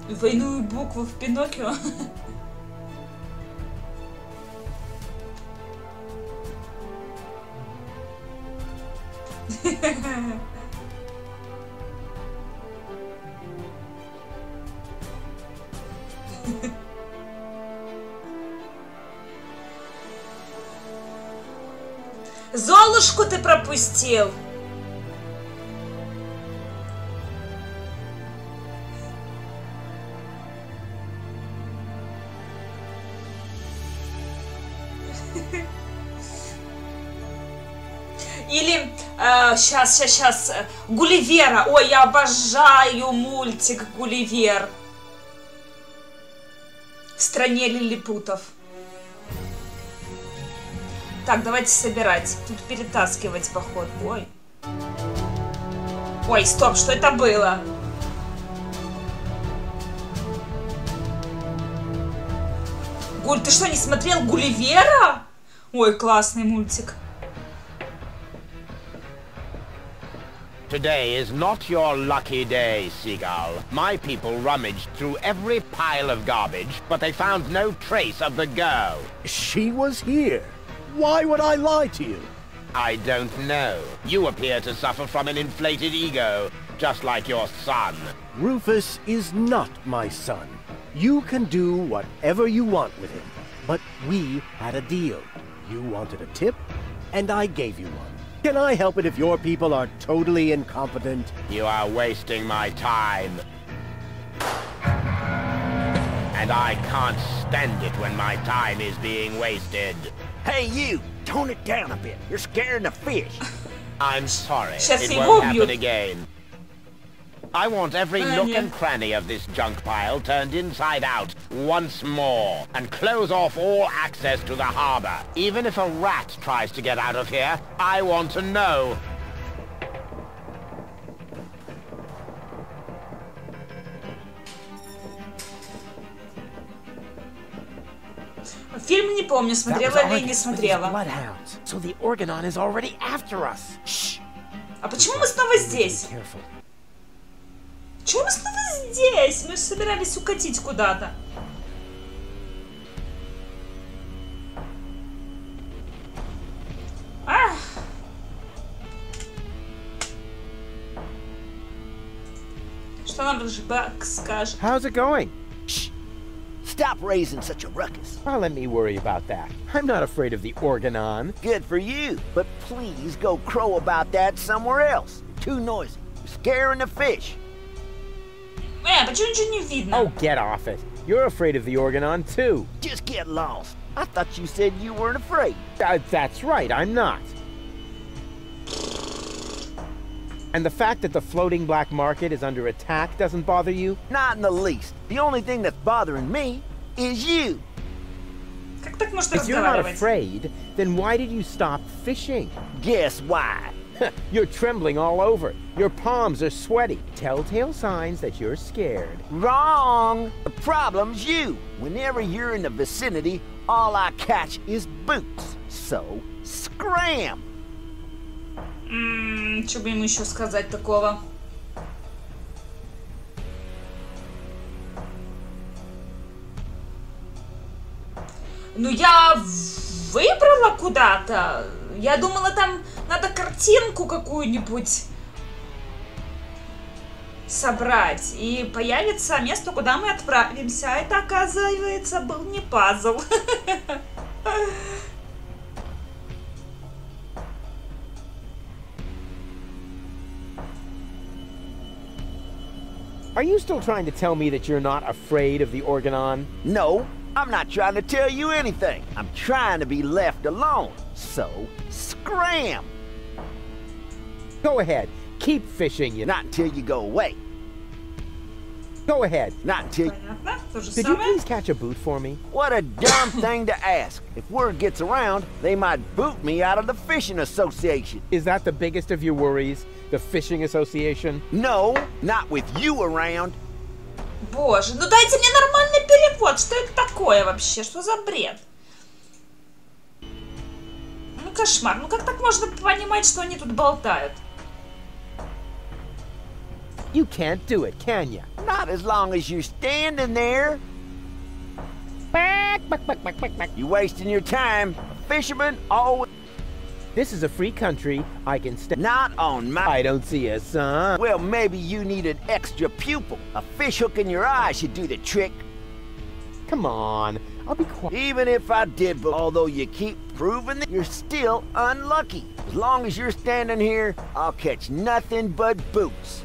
Двойную букву в Пиноккио. Золушку ты пропустил. Или, сейчас, Гулливера. Ой, я обожаю мультик Гулливер. В стране лилипутов. Так, давайте собирать. Тут перетаскивать, походу. Ой. Ой, стоп, что это было? Гуль, ты что, не смотрел Гулливера? Ой, классный мультик. Today is not your lucky day, Seagull. My people rummaged through every pile of garbage, but they found no trace of the girl. She was here. Why would I lie to you? I don't know. You appear to suffer from an inflated ego, just like your son. Rufus is not my son. You can do whatever you want with him. But we had a deal. You wanted a tip, and I gave you one. Can I help it if your people are totally incompetent? You are wasting my time. And I can't stand it when my time is being wasted. Hey, you! Tone it down a bit. You're scaring the fish. I'm sorry. Сейчас It его won't убьют. happen again. I want every nook and cranny of this junk pile turned inside out once more, and close off all access to the harbor. Even if a rat tries to get out of here, I want to know. Фильм не помню, смотрела ли не смотрела. So the Organon is already after us. Shh. А почему мы снова здесь? Почему мы снова здесь? Мы же собирались укатить куда-то. Что нам Бак скажет? How's it going? Shh. Stop raising such a ruckus. Well, let me worry about that. I'm not afraid of the Organon. Good for you, but please go crow about that somewhere else. Too noisy. You're scaring the fish. Почему ничего не видно? Oh, get off it. You're afraid of the Organon, too. Just get lost. I thought you said you weren't afraid. That's right, I'm not. And the fact that the floating black market is under attack doesn't bother you? Not in the least. The only thing that's bothering me is you. Как так можно If you're not разговаривать? afraid, then why did you stop fishing? Guess why? You're trembling all over. Your palms are sweaty. Telltale signs that you're scared. Wrong. The problem's you. Whenever you're in the vicinity, all I catch is boots. So, scram. Что бы ему еще сказать такого? Ну я выбрала куда-то. Я думала, там надо картинку какую-нибудь собрать. И появится место, куда мы отправимся. А это, оказывается, был не пазл. Are you still trying to tell me that you're not afraid of the Organon? No, I'm not trying to tell you anything. I'm trying to be left alone. So, scram! Go ahead. Keep fishing, you... Not until you go away. Go ahead. Not until... Could you please catch a boot for me? What a dumb thing to ask. If word gets around, they might boot me out of the fishing association. Is that the biggest of your worries? The fishing association? No, not with you around. Боже, ну дайте мне нормальный перевод. Что это такое вообще? Что за бред? Ну кошмар. Ну как так можно понимать, что они тут болтают? You can't do it, can ya? Not as long as you're standing there. You wasting your time. A fisherman always... This is a free country. I can stay... Not on my... I don't see a sun. Well, maybe you need an extra pupil. A fish hook in your eye should do the trick. Come on. I'll be quiet. Even if I did, but although you keep proving that, you're still unlucky. As long as you're standing here, I'll catch nothing but boots.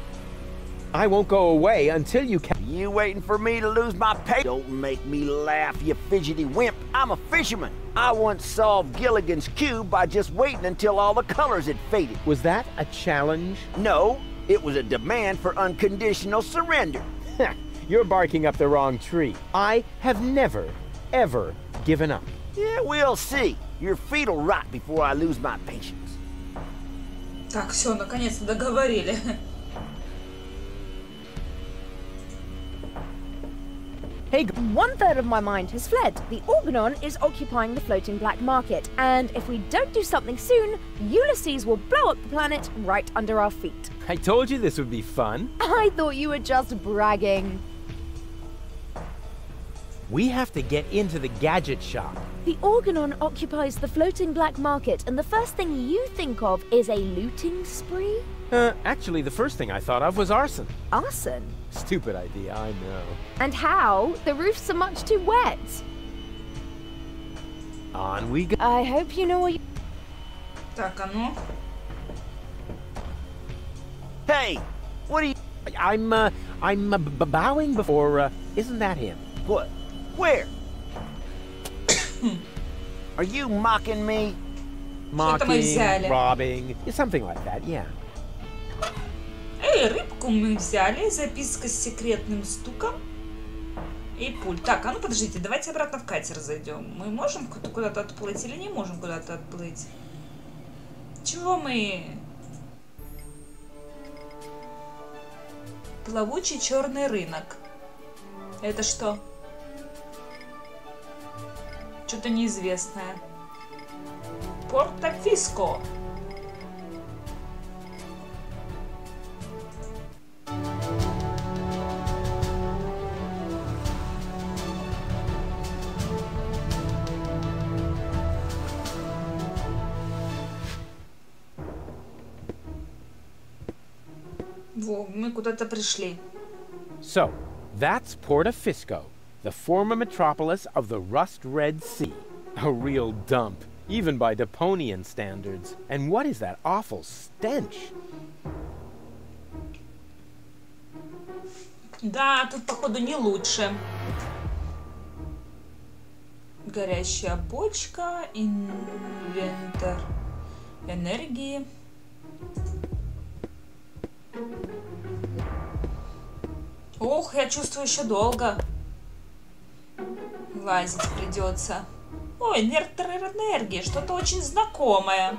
I won't go away until you can... You waiting for me to lose my pay? Don't make me laugh, you fidgety wimp. I'm a fisherman. I once solved Gilligan's Cube by just waiting until all the colors had faded. Was that a challenge? No, it was a demand for unconditional surrender. You're barking up the wrong tree. I have never, ever given up. Yeah, we'll see. Your feet'll rot before I lose my patience. Так, все, наконец-то договорили. Hey, 1/3 of my mind has fled. The Organon is occupying the floating black market, and if we don't do something soon, Ulysses will blow up the planet right under our feet. I told you this would be fun. I thought you were just bragging. We have to get into the gadget shop. The Organon occupies the floating black market, and the first thing you think of is a looting spree? Actually, the first thing I thought of was arson. Arson? Stupid idea, I know. And how? The roofs are much too wet. On we go. I hope you know what you... Так, а ну. Hey, what are you... I'm bowing before, isn't that him? What? Where? Are you mocking me? Mocking, robbing, something like that, yeah. Эй, рыбку мы взяли, записка с секретным стуком и пульт. Так, а ну подождите, давайте обратно в катер зайдем. Мы можем куда-то отплыть или не можем куда-то отплыть? Чего мы? Плавучий черный рынок. Это что? Что-то неизвестное. Порто-Фиско. Во, мы куда-то пришли. So, that's Porto-Fisco, the former metropolis of the rust-red sea. A real dump, even by Deponian standards. And what is that awful stench? Да, тут, походу, не лучше. Горящая бочка, инвентарь энергии. Ох, я чувствую, еще долго лазить придется. Ой, инвентарь энергии, что-то очень знакомое.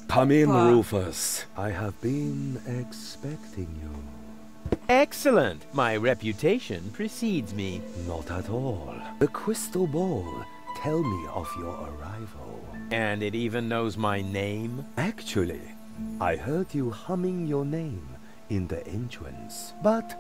Come in, Rufus. I have been expecting you. Excellent. My reputation precedes me. Not at all. The crystal ball tell me of your arrival. And it even knows my name? Actually, I heard you humming your name in the entrance. But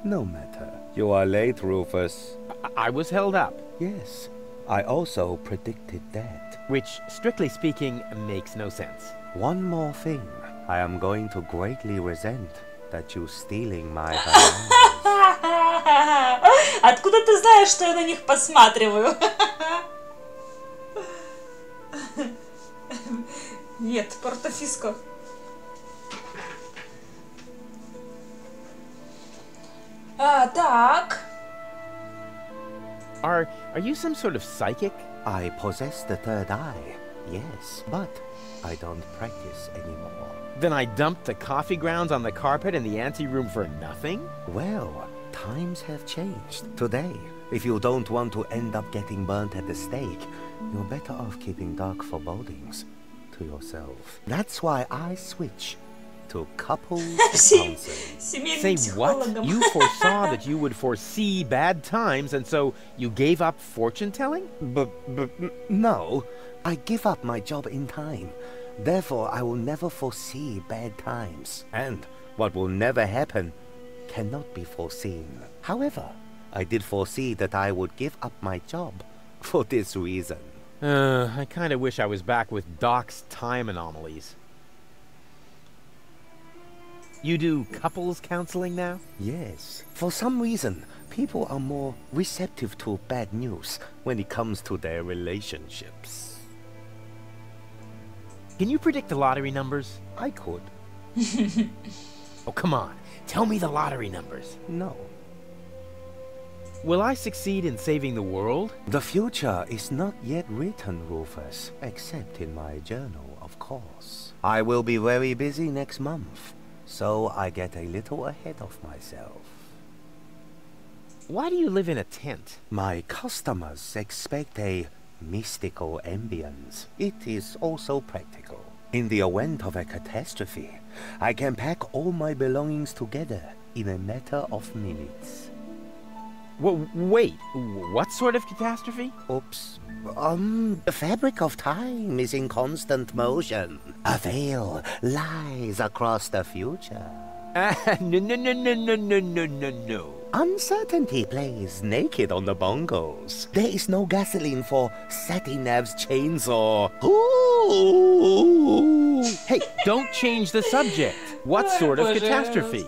no matter. You are late, Rufus. I was held up. Yes, I also predicted that. Which, strictly speaking, makes no sense. One more thing. I am going to greatly resent that you stealing my bananas. Откуда ты знаешь, что я на них посматриваю? Нет, портофиско. Так. Are you some sort of psychic? I possess the third eye, yes, but I don't practice anymore. Then I dumped the coffee grounds on the carpet in the anteroom for nothing? Well, times have changed. Today, if you don't want to end up getting burnt at the stake, you're better off keeping dark forebodings to yourself. That's why I switch to couples counseling. Say what? You foresaw that you would foresee bad times, and so you gave up fortune-telling? No, I give up my job in time. Therefore, I will never foresee bad times. And what will never happen cannot be foreseen. However, I did foresee that I would give up my job for this reason. I kind of wish I was back with Doc's time anomalies. You do couples counseling now? Yes. For some reason, people are more receptive to bad news when it comes to their relationships. Can you predict the lottery numbers? I could. Oh, come on. Tell me the lottery numbers. No. Will I succeed in saving the world? The future is not yet written, Rufus, except in my journal, of course. I will be very busy next month, so I get a little ahead of myself. Why do you live in a tent? My customers expect a mystical ambience. It is also practical. In the event of a catastrophe, I can pack all my belongings together in a matter of minutes. Wait, what sort of catastrophe? Oops. The fabric of time is in constant motion. A veil lies across the future. No. Uncertainty plays naked on the bongos. There is no gasoline for Satinav's chainsaw. Ooh. Hey, don't change the subject. What sort of catastrophe?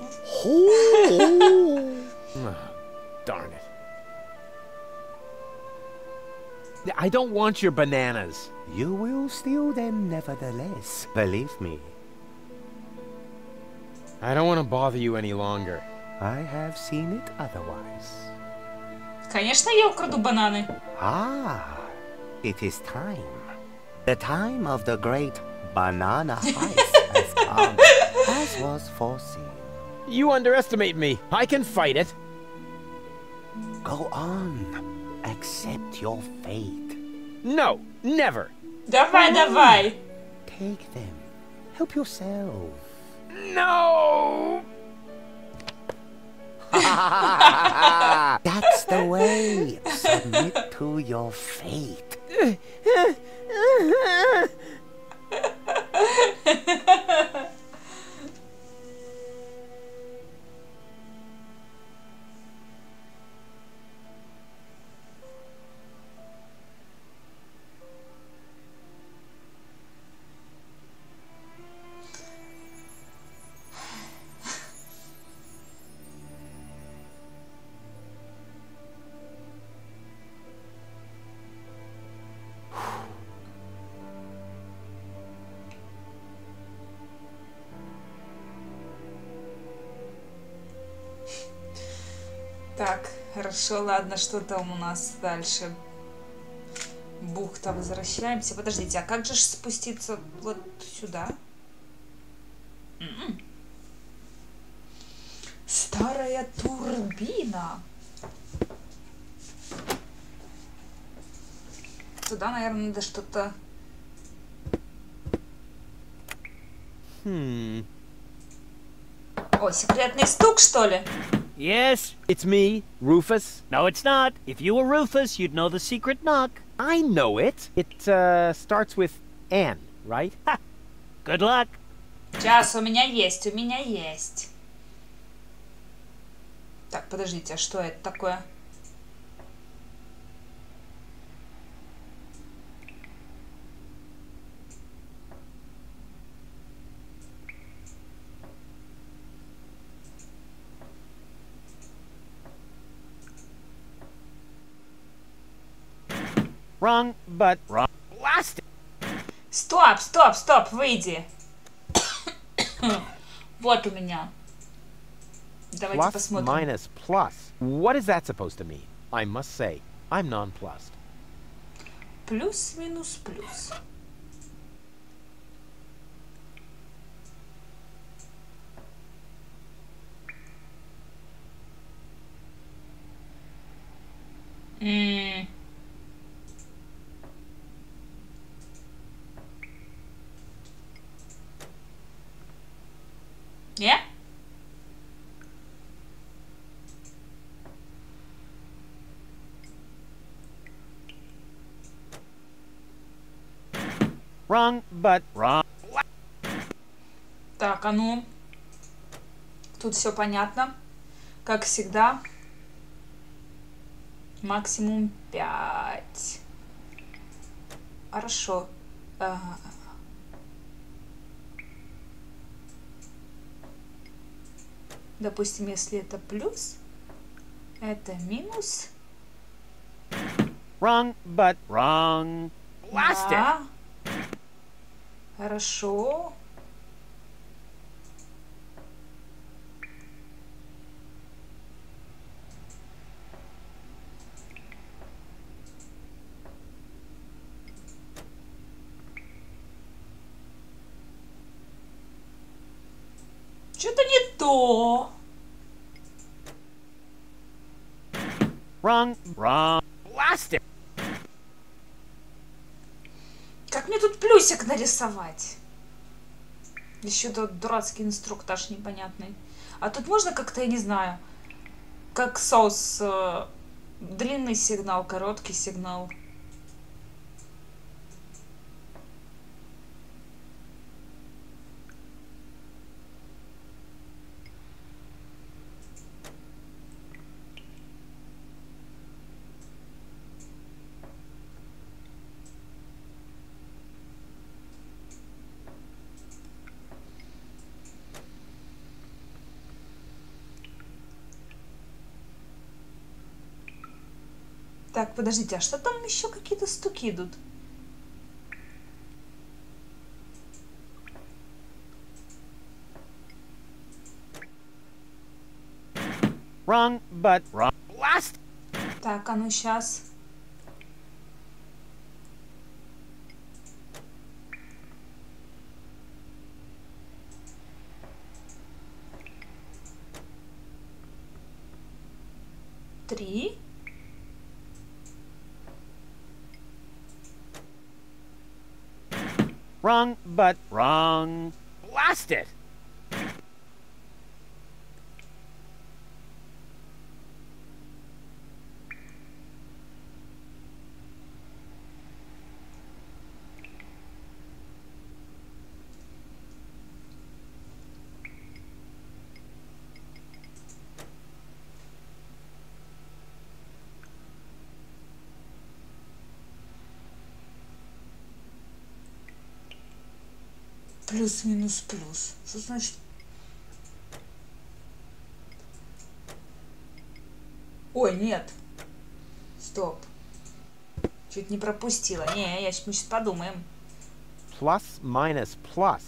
Darn it. I don't want your bananas. You will steal them nevertheless, believe me. I don't want to bother you any longer. I have seen it otherwise. Конечно, я украду бананы. Ah, it is time. The time of the great banana fight has come, as was foreseen. You underestimate me. I can fight it. Go on. Accept your fate. No, never. Давай. Take them. Help yourself. No! That's the way. Submit to your fate. Так, хорошо, ладно, что там у нас дальше? Бухта, возвращаемся. Подождите, а как же спуститься вот сюда? Старая турбина. Туда, наверное, надо что-то... О, секретный стук, что ли? Yes, it's me, Rufus. No, it's not. If you were Rufus, you'd know the secret knock. I know it. It starts with N, right? Ha! Good luck. Сейчас, у меня есть. Так, подождите, а что это такое? Wrong, but wrong. Blast it! Стоп, стоп, стоп, выйди. Вот у меня. Давайте Plus посмотрим. minus plus. What is that supposed to mean? I must say, I'm nonplussed. Плюс, минус, плюс. Не? Wrong, but wrong. Так, а ну. Тут все понятно. Как всегда. Максимум 5. Хорошо. Допустим, если это плюс, это минус. Wrong, but wrong. Blast it! Да. Хорошо. Что-то не то. Wrong, wrong. Blast it! Как мне тут плюсик нарисовать? Еще тот дурацкий инструктаж непонятный. А тут можно как-то, я не знаю, как соус, длинный сигнал, короткий сигнал. Так, подождите, а что там еще какие-то стуки идут? Wrong, but wrong. Blast! Так, а ну сейчас. Три. Wrong, but wrong. Blast it! Плюс, минус, плюс. Что значит? Ой, нет. Стоп. Чуть не пропустила. Не, мы сейчас подумаем. Plus minus plus.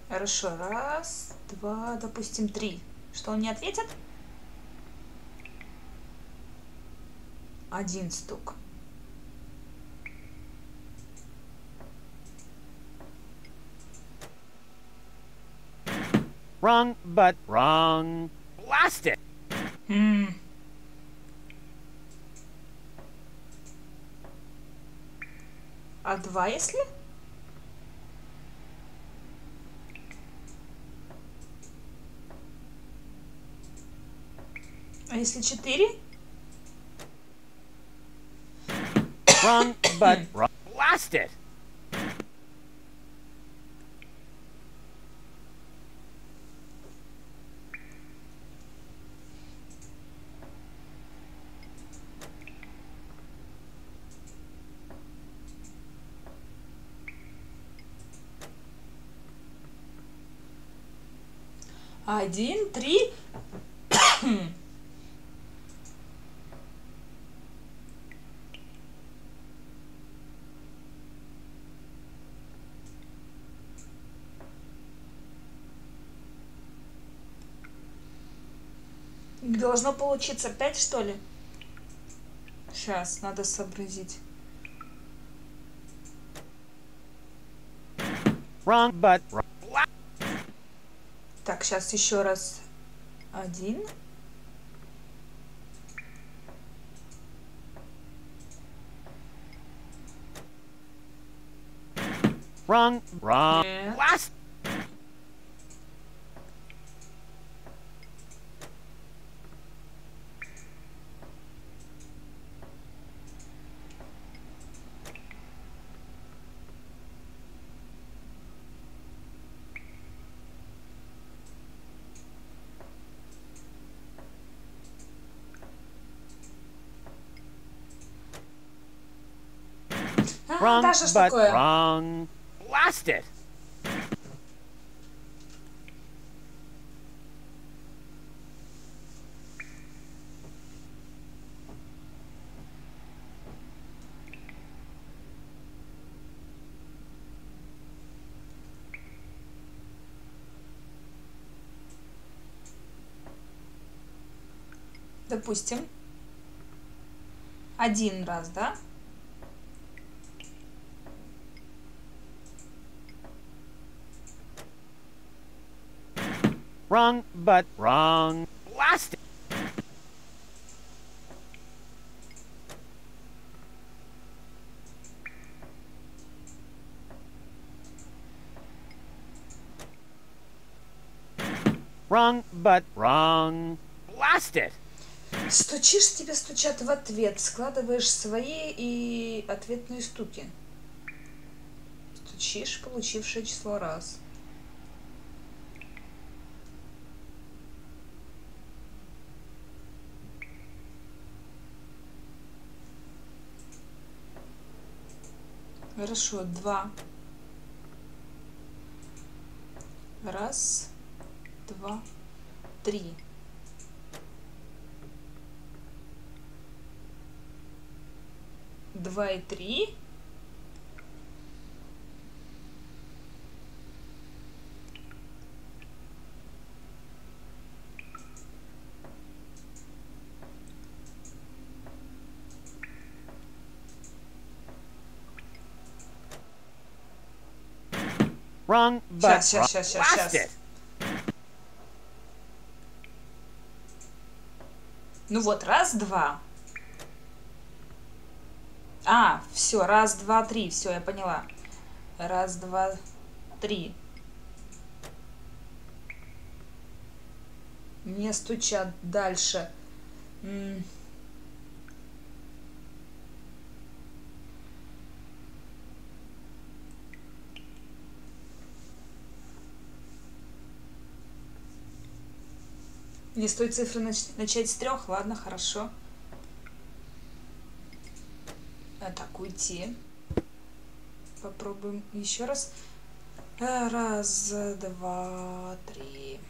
Хорошо. Раз, два, допустим, три. Что, он не ответит? Один стук. Wrong, but wrong. Blast it! А два, если? А если 4? Wrong, but wrong. Blast it! 1, 3. Должно получиться 5, что ли? Сейчас, надо сообразить. Wrong, but... Так, сейчас еще раз. 1. Wrong. Wrong. Last. Wrong, да, что ж but такое? wrong. Blast it! Допустим. 1 раз, да? Wrong, but wrong. Blast it! Wrong, but wrong. Blast it! Стучишь, тебе стучат в ответ. Складываешь свои и ответные стуки. Стучишь, получившее число раз. Хорошо, 2. Раз, 2, 3. Два и 3. Wrong, but Сейчас. Blast it! Ну вот, раз, 2. А, все, раз, 2, 3. Все, я поняла. Раз, 2, 3. Не стучат дальше. Не с той цифры начать с 3. Ладно, хорошо. Так, уйти. Попробуем еще раз. Раз, 2, 3.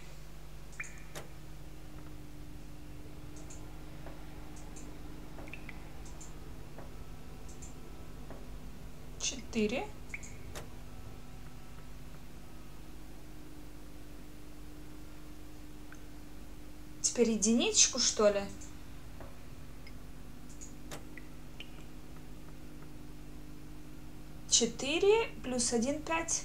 Четыре. Теперь единичку, что ли? Четыре плюс 1, 5.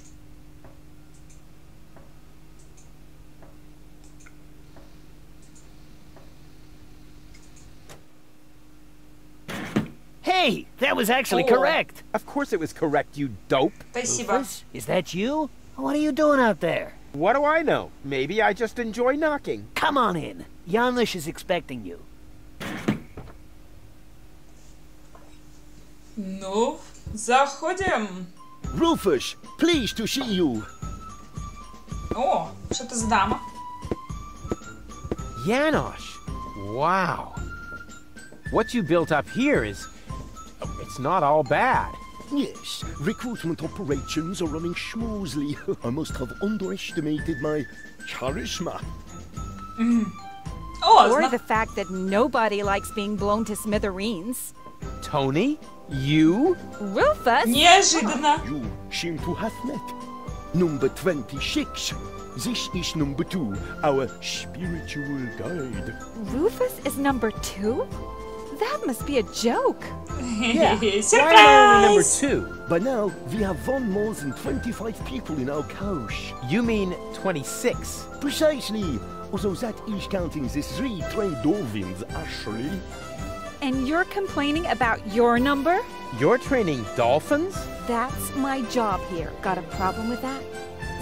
hey, that was actually Oh. correct. Of course it was correct, you dope. Спасибо. Rufus, is that you? What are you doing out there? What do I know? Maybe I just enjoy knocking. Come on in. Janlish is expecting you. Ну, заходим. Rufus, pleased to see you. О, что это за дама? Janosch! Wow. What you built up here is... it's not all bad. Yes, recruitment operations are running smoothly. I must have underestimated my charisma. Or the fact that nobody likes being blown to smithereens. Tony? You? Rufus? Неожиданно. You seem to have met. Number 26. This is number 2, our spiritual guide. Rufus is number 2? That must be a joke. Yeah, why am I only number 2? By now, we have won more than 25 people in our coach. You mean 26? Precisely. Although that is counting the 3 trained dolphins, actually. And you're complaining about your number? You're training dolphins? That's my job here. Got a problem with that?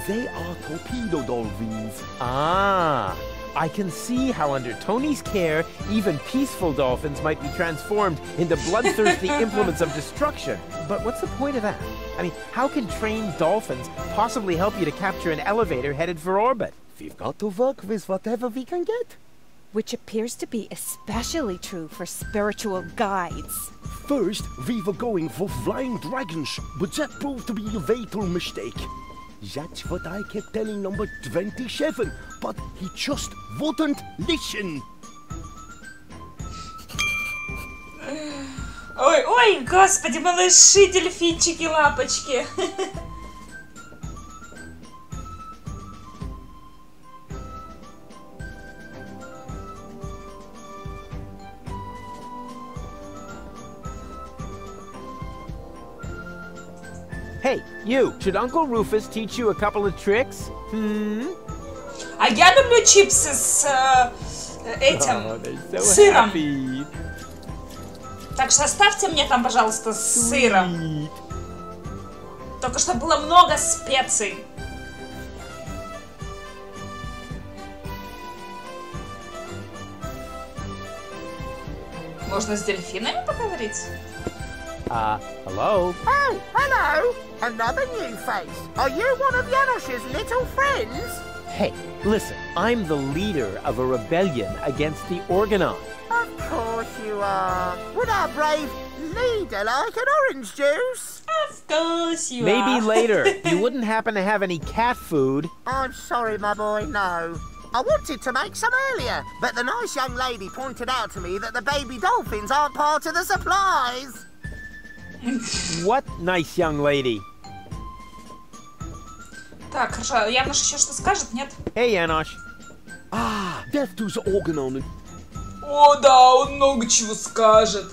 They are torpedo dolphins. Ah, I can see how under Tony's care, even peaceful dolphins might be transformed into bloodthirsty implements of destruction. But what's the point of that? I mean, how can trained dolphins possibly help you to capture an elevator headed for orbit? We've got to work with whatever we can get. Which appears to be especially true for spiritual guides. First, we were going for flying dragons, but that proved to be a fatal mistake. That's what I kept telling number 27, but he just wouldn't listen. Ой, ой, господи, малыши, дельфинчики, лапочки. Hey, you! Should Uncle Rufus teach you a couple of tricks? А я люблю чипсы с этим, сыром. Так что оставьте мне там, пожалуйста, с сыром. Только чтобы было много специй. Можно с дельфинами поговорить? Hello? Oh, hello! Another new face. Are you one of Janosch's little friends? Hey, listen, I'm the leader of a rebellion against the Organon. Of course you are. Would our brave leader like an orange juice? Of course you are. Maybe later. You wouldn't happen to have any cat food? I'm sorry, my boy, no. I wanted to make some earlier, but the nice young lady pointed out to me that the baby dolphins aren't part of the supplies. What nice young lady? Так, хорошо. Янош еще что скажет, нет? Hey, Janosch. Ah, death to the Organon. О, да, он много чего скажет.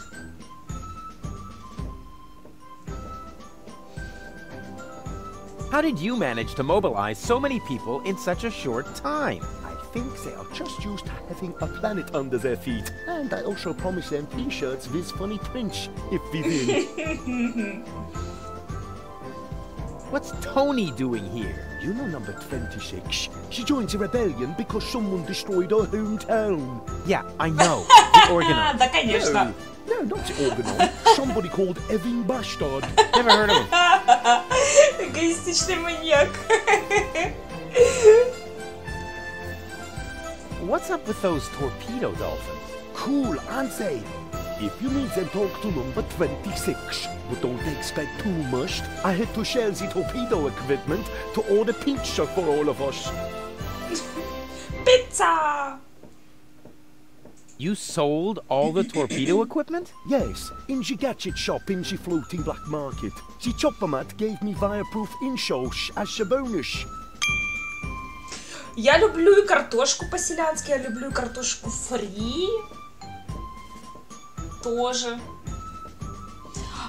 How did you manage to mobilize so many people in such a short time? I think they are just used to having a planet under their feet. And I also promised them t-shirts with funny prints, if we win. What's Tony doing here? You know number 26. She joined the rebellion because someone destroyed her hometown. Yeah, I know. The Organon. Да, конечно. No, not the Organon. Somebody called Evan Bastard. Never heard of him. Эгоистичный маньяк. What's up with those torpedo dolphins? Cool, aren't they? If you need them, talk to number 26. But don't expect too much. I had to share the torpedo equipment to order pizza for all of us. Pizza! You sold all the torpedo equipment? Yes, in the gadget shop in the floating black market. The chopper mat gave me fireproof insoles as a bonus. Я люблю и картошку по-селянски, я люблю и картошку фри. Тоже.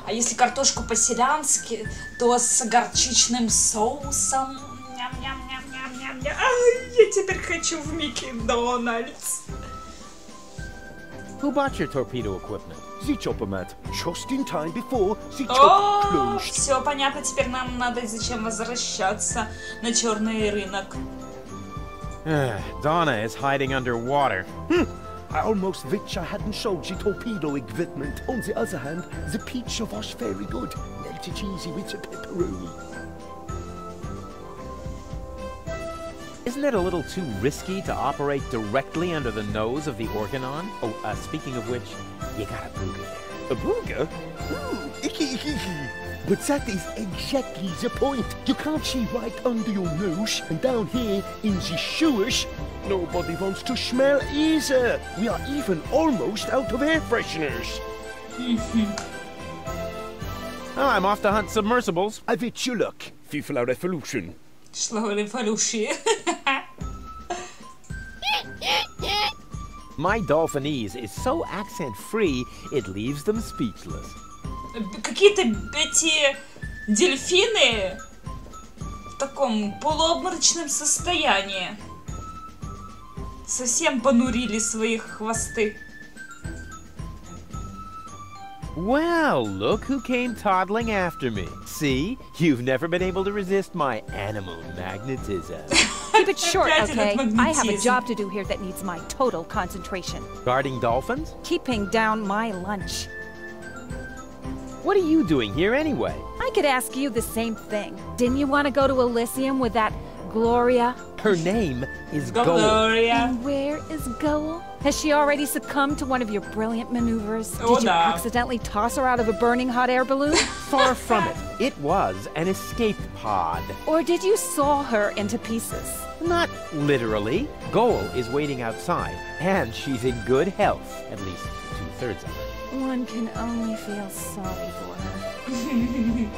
А если картошку по-селянски, то с горчичным соусом. Ням-ням-ням-ням-ням. Ай, я теперь хочу в Микки Дональдс. Who bought your torpedo equipment? The chopper mat, just in time before the О, shop closed. все понятно, теперь нам надо зачем возвращаться на черный рынок. Donna is hiding underwater. I almost wish I hadn't sold the torpedo equipment. On the other hand, the pizza was very good. Melted cheesy with the pepperoni. Isn't it a little too risky to operate directly under the nose of the Organon? Oh, speaking of which, you got a booger there. A burger? Icky, icky, icky. but that is exactly the point. You can't see right under your nose, and down here in the sewers, nobody wants to smell either. We are even almost out of air fresheners. Oh, I'm off to hunt submersibles. I wish you luck. FIFA Revolution. Slow Revolution. My Dolphinese is so accent-free, it leaves them speechless. Какие-то эти дельфины в таком полуобморочном состоянии. Совсем понурили свои хвосты. Well, look who came toddling after me. See? You've never been able to resist my animal magnetism. Keep it short, okay? I have a job to do here that needs my total concentration. Guarding dolphins? Keeping down my lunch. What are you doing here anyway? I could ask you the same thing. Didn't you want to go to Elysium with that Gloria? Her name is Goal. Gloria. And where is Goal? Has she already succumbed to one of your brilliant maneuvers? Oh, Did you no. accidentally toss her out of a burning hot air balloon? Far from it. It was an escape pod. Or did you saw her into pieces? Not literally. Goal is waiting outside, and she's in good health. At least 2/3 of her. One can only feel sorry for her.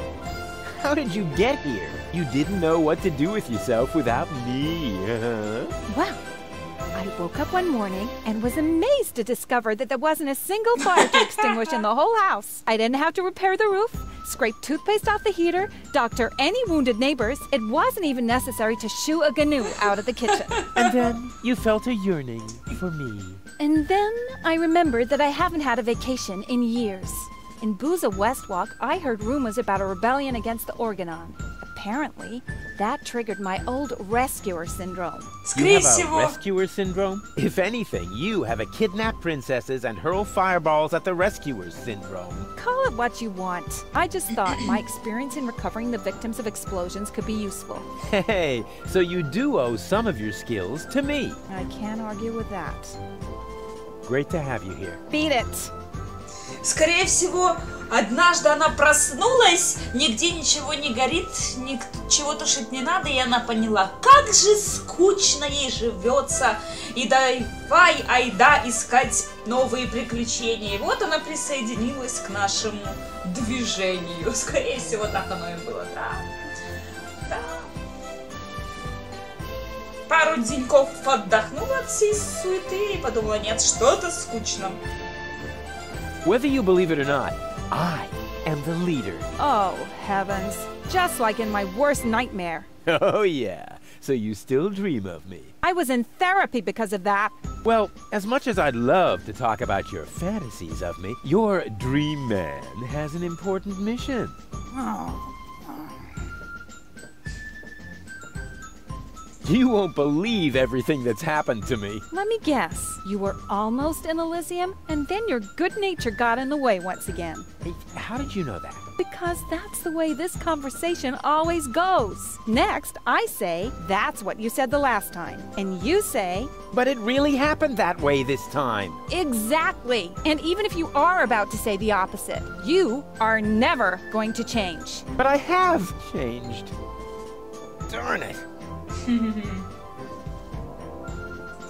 How did you get here? You didn't know what to do with yourself without me. Well, I woke up one morning and was amazed to discover that there wasn't a single fire to extinguish in the whole house. I didn't have to repair the roof, scrape toothpaste off the heater, doctor any wounded neighbors. It wasn't even necessary to shoo a gnu out of the kitchen. And then you felt a yearning for me. And then I remembered that I haven't had a vacation in years. In Booza Westwalk, I heard rumors about a rebellion against the Organon. Apparently, that triggered my old rescuer syndrome. You have a rescuer syndrome? If anything, you have a kidnap princesses and hurl fireballs at the rescuers syndrome. Call it what you want. I just thought my experience in recovering the victims of explosions could be useful. Hey, so you do owe some of your skills to me. I can't argue with that. Great to have you here. Beat it. Скорее всего, однажды она проснулась, нигде ничего не горит, ничего тушить не надо, и она поняла, как же скучно ей живется, и давай, айда, искать новые приключения. И вот она присоединилась к нашему движению. Скорее всего, так оно и было, да. Да. Пару деньков отдохнула от всей суеты и подумала, нет, что-то скучно. Whether you believe it or not, I am the leader. Oh, heavens. Just like in my worst nightmare. Oh, yeah. So you still dream of me. I was in therapy because of that. Well, as much as I'd love to talk about your fantasies of me, your dream man has an important mission. Oh. You won't believe everything that's happened to me. Let me guess. You were almost in Elysium, and then your good nature got in the way once again. Hey, how did you know that? Because that's the way this conversation always goes. Next, I say, that's what you said the last time. And you say... But it really happened that way this time. Exactly. And even if you are about to say the opposite, you are never going to change. But I have changed. Darn it.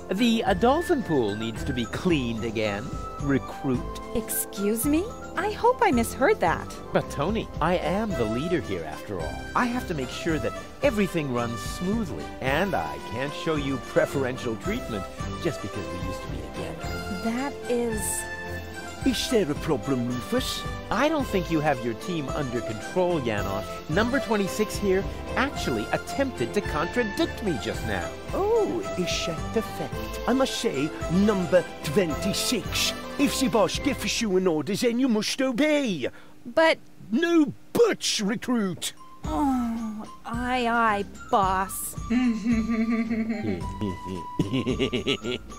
The dolphin pool needs to be cleaned again. Recruit. Excuse me? I hope I misheard that. But Tony, I am the leader here after all. I have to make sure that everything runs smoothly. And I can't show you preferential treatment just because we used to be together. That is... Is there a problem, Rufus? I don't think you have your team under control, Janosch. Number 26 here actually attempted to contradict me just now. Oh, is that the fact? I must say, number 26. If the boss gives you an order, then you must obey. But... No buts, recruit. Oh, aye, boss.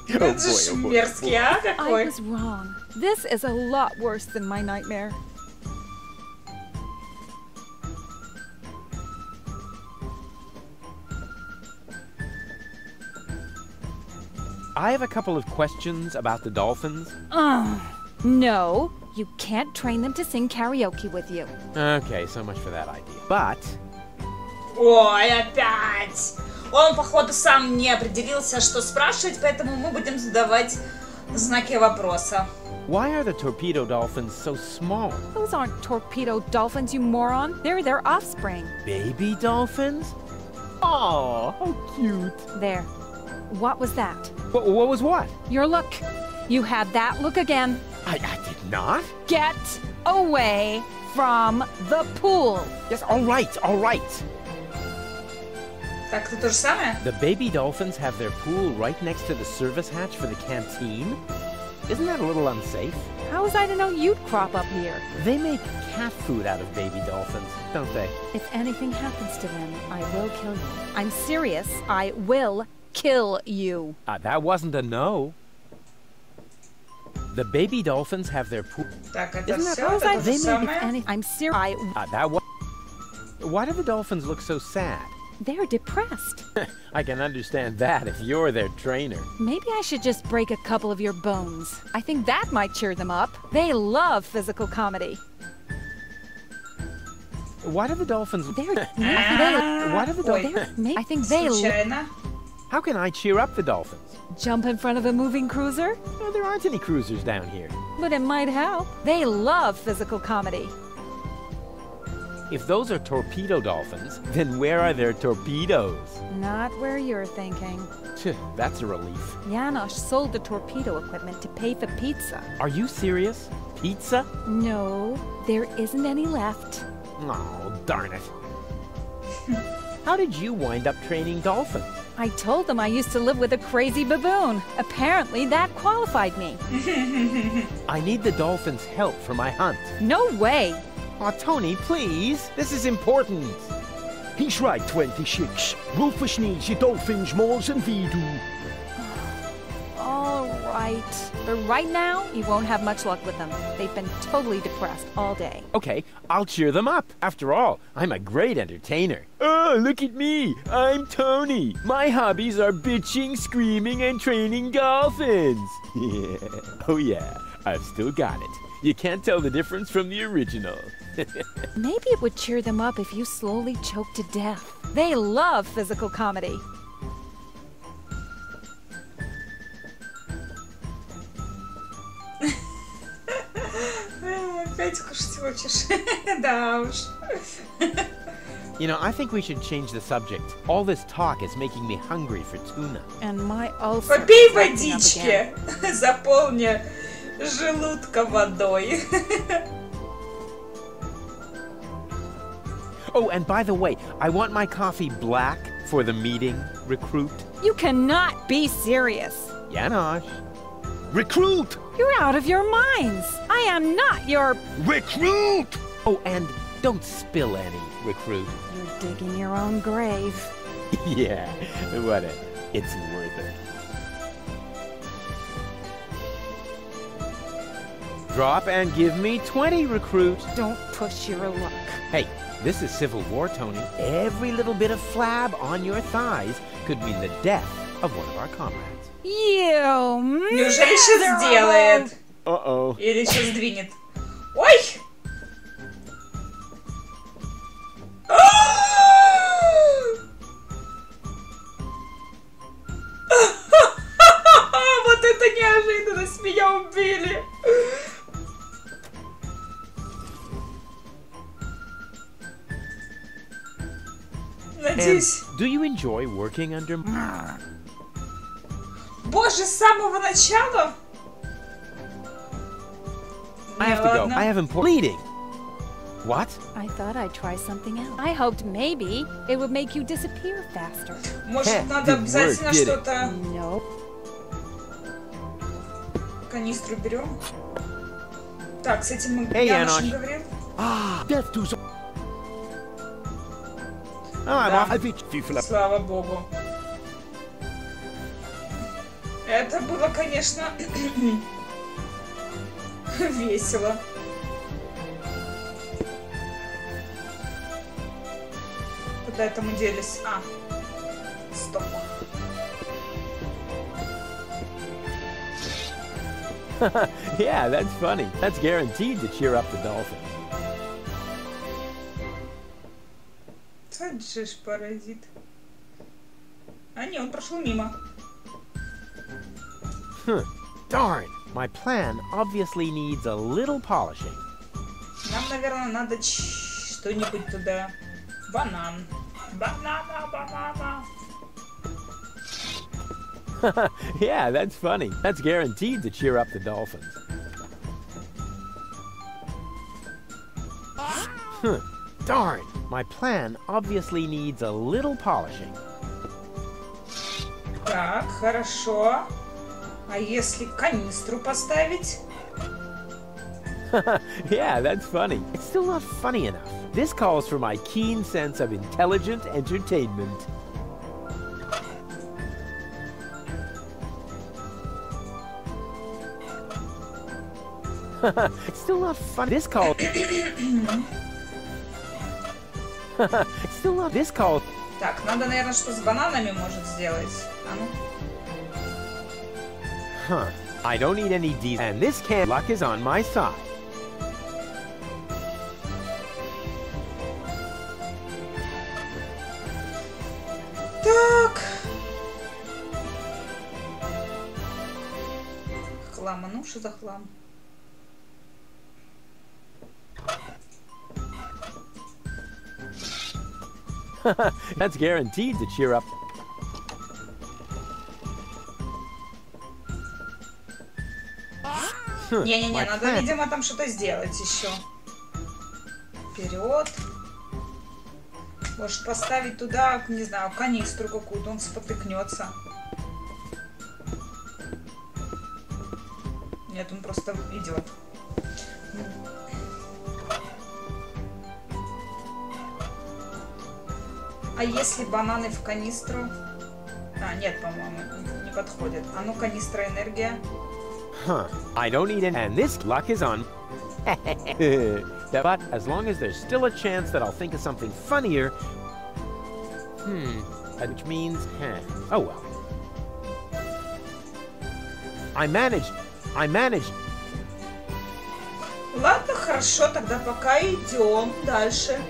Это ж мерзкий, а, какой? I was wrong. This is a lot worse than my nightmare. I have a couple of questions about the dolphins. No. You can't train them to sing karaoke with you. Okay, so much for that idea. But... Ой, опять! Он, походу, сам не определился, что спрашивать, поэтому мы будем задавать знаки вопроса. Why are the torpedo dolphins so small? Those aren't torpedo dolphins, you moron. They're their offspring. Baby dolphins? Oh, how cute. There. What was that? What was what? Your look. You had that look again. I did not. Get away from the pool. Yes, all right. Так, это то же самое? The baby dolphins have their pool right next to the service hatch for the canteen? Isn't that a little unsafe? How was I to know you'd crop up here? They make cat food out of baby dolphins, don't they? If anything happens to them, I will kill you. I'm serious. I will kill you. That wasn't a no. The baby dolphins have their pool. Так, это Isn't that все? how Это то they же made самое? I'm serious. That was... Why do the dolphins look so sad? They're depressed. I can understand that if you're their trainer. Maybe I should just break a couple of your bones. I think that might cheer them up. They love physical comedy. Why do the dolphins... Why do the dolphins... I think they... How can I cheer up the dolphins? Jump in front of a moving cruiser? Well, there aren't any cruisers down here. But it might help. They love physical comedy. If those are torpedo dolphins, then where are their torpedoes? Not where you're thinking. That's a relief. Janosch sold the torpedo equipment to pay for pizza. Are you serious? Pizza? No, there isn't any left. Oh, darn it. How did you wind up training dolphins? I told them I used to live with a crazy baboon. Apparently that qualified me. I need the dolphins' help for my hunt. No way. Oh, Tony, please. This is important. He's right, 26. Rufus needs your dolphins more than we do. All right. But right now, you won't have much luck with them. They've been totally depressed all day. Okay, I'll cheer them up. After all, I'm a great entertainer. Oh, look at me. I'm Tony. My hobbies are bitching, screaming, and training dolphins. Oh, yeah. I've still got it. You can't tell the difference from the original. Maybe it would cheer them up if you slowly choked to death. They love physical comedy. Опять кушать хочешь? Да уж. You know, I think we should change the subject. All this talk is making me hungry for tuna. And my ulcer. Попей водички. Заполни желудка водой. Oh, and by the way, I want my coffee black for the meeting, recruit. You cannot be serious. Janosch. Recruit! You're out of your minds. I am not your... Recruit! Oh, and don't spill any, recruit. You're digging your own grave. Yeah, whatever. It's worth it. Drop and give me 20, recruit. Don't push your luck. Hey, this is Civil War, Tony. Every little bit of flab on your thighs could mean the death of one of our comrades. Неужели сейчас сделает? Uh-oh. Или сейчас сдвинет? Ой! Вот это неожиданность! Меня убили! Надеюсь. Do you enjoy working under... Боже, с самого начала? I have to go. I have important... Bleeding. What? I thought I'd try something else. I hoped maybe it would make you disappear faster. Может, надо обязательно что-то... No. Канистру берем. Так, с этим мы Janosch. говорим. Death to... Да. Слава богу. Это было, конечно, весело. Куда это мы делись? А, стоп. Yeah, that's funny. That's guaranteed to cheer up the dolphins. Вот же ж паразит. А не, он прошел мимо. Darn. My plan obviously needs a little polishing. Нам, наверное, надо что-нибудь туда. Банан. Банана. Yeah, that's funny. That's guaranteed to cheer up the dolphins. Darn. My plan obviously needs a little polishing. Так, хорошо. А если канистру поставить? Yeah, that's funny. It's still not funny enough. This calls for my keen sense of intelligent entertainment. It's still not funny. This call. It's still not. This call. Так, надо, наверное, что с бананами может сделать. А ну. I don't need any diesel, and this can. Luck is on my side. Так. Хлам, а ну что за хлам? That's guaranteed to cheer up. Не-не-не, надо, видимо, там что-то сделать еще. Вперед. Может поставить туда, не знаю, канистру какую-то, он спотыкнется. Нет, он просто идет. А если бананы в канистру? А, нет, по-моему, не подходит. А ну, канистра энергия. I don't need it, and this luck is on. But as long as there's still a chance that I'll think of something funnier. Which means, oh well. I managed. Ладно, хорошо, тогда пока идем дальше.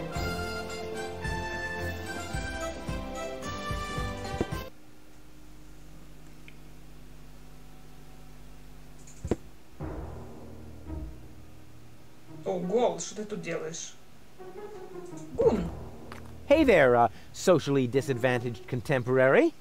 О, Гол, что ты тут делаешь? Гун. Hey there, socially disadvantaged contemporary.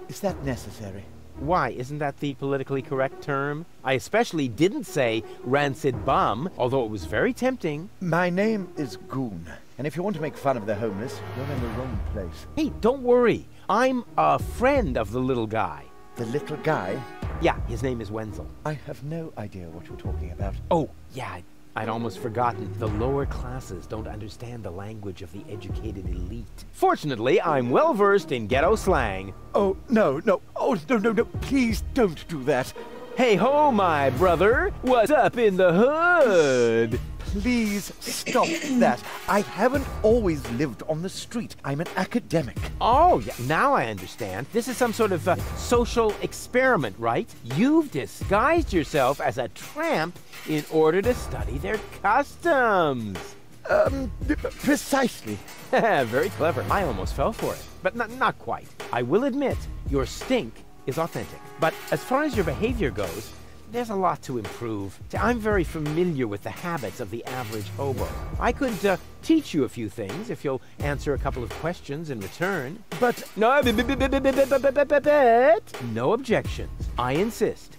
Is that necessary? Why, isn't that the politically correct term? I especially didn't say rancid bum, although it was very tempting. My name is Goon, and if you want to make fun of the homeless, you're in the wrong place. Hey, don't worry. I'm a friend of the little guy. The little guy? Yeah, his name is Wenzel. I have no idea what you're talking about. Oh, yeah, I'd almost forgotten. The lower classes don't understand the language of the educated elite. Fortunately, I'm well versed in ghetto slang. Oh, no. Oh, no. Please don't do that. Hey ho, my brother. What's up in the hood? Please stop that. I haven't always lived on the street. I'm an academic. Oh, yeah, now I understand. This is some sort of social experiment, right? You've disguised yourself as a tramp in order to study their customs. Precisely. Very clever. I almost fell for it, but not quite. I will admit, your stink is authentic. But as far as your behavior goes, there's a lot to improve. I'm very familiar with the habits of the average hobo. I could teach you a few things if you'll answer a couple of questions in return. But no, no objections. I insist.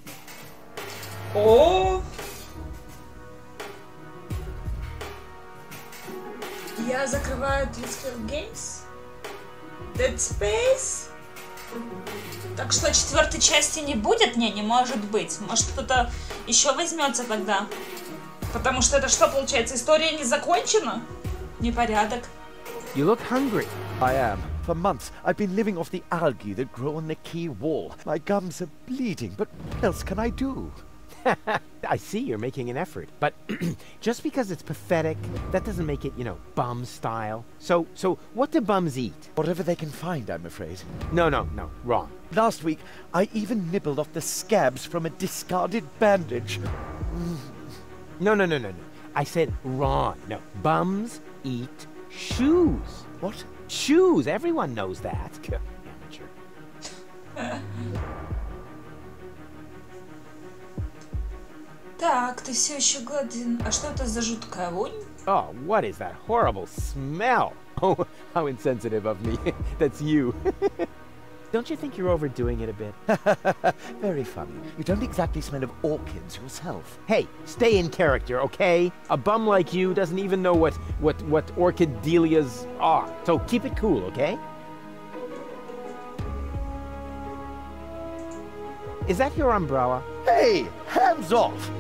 О! Я закрываю Discord Games. Dead Space. Так что 4-й части не будет? Не может быть. Может, кто-то еще возьмется тогда? Потому что это что получается? История не закончена? Непорядок. You look hungry. I am. For months, I've been living off the algae that grow on the quay wall. My gums are bleeding, but what else can I do? I see you're making an effort, but just because it's pathetic, that doesn't make it, you know, bum style. So what do bums eat? Whatever they can find, I'm afraid. No, wrong. Last week, I even nibbled off the scabs from a discarded bandage. No. I said wrong. No, bums eat shoes. What? Shoes. Everyone knows that. Amateur. Так, ты все еще голоден. А что это за жуткая вонь? Oh, what is that horrible smell? Oh, how insensitive of me. That's you. Don't you think you're overdoing it a bit? Very funny. You don't exactly smell of orchids yourself. Hey, stay in character, okay? A bum like you doesn't even know what orchidelias are. So keep it cool, okay? Is that your umbrella? Hey, hands off!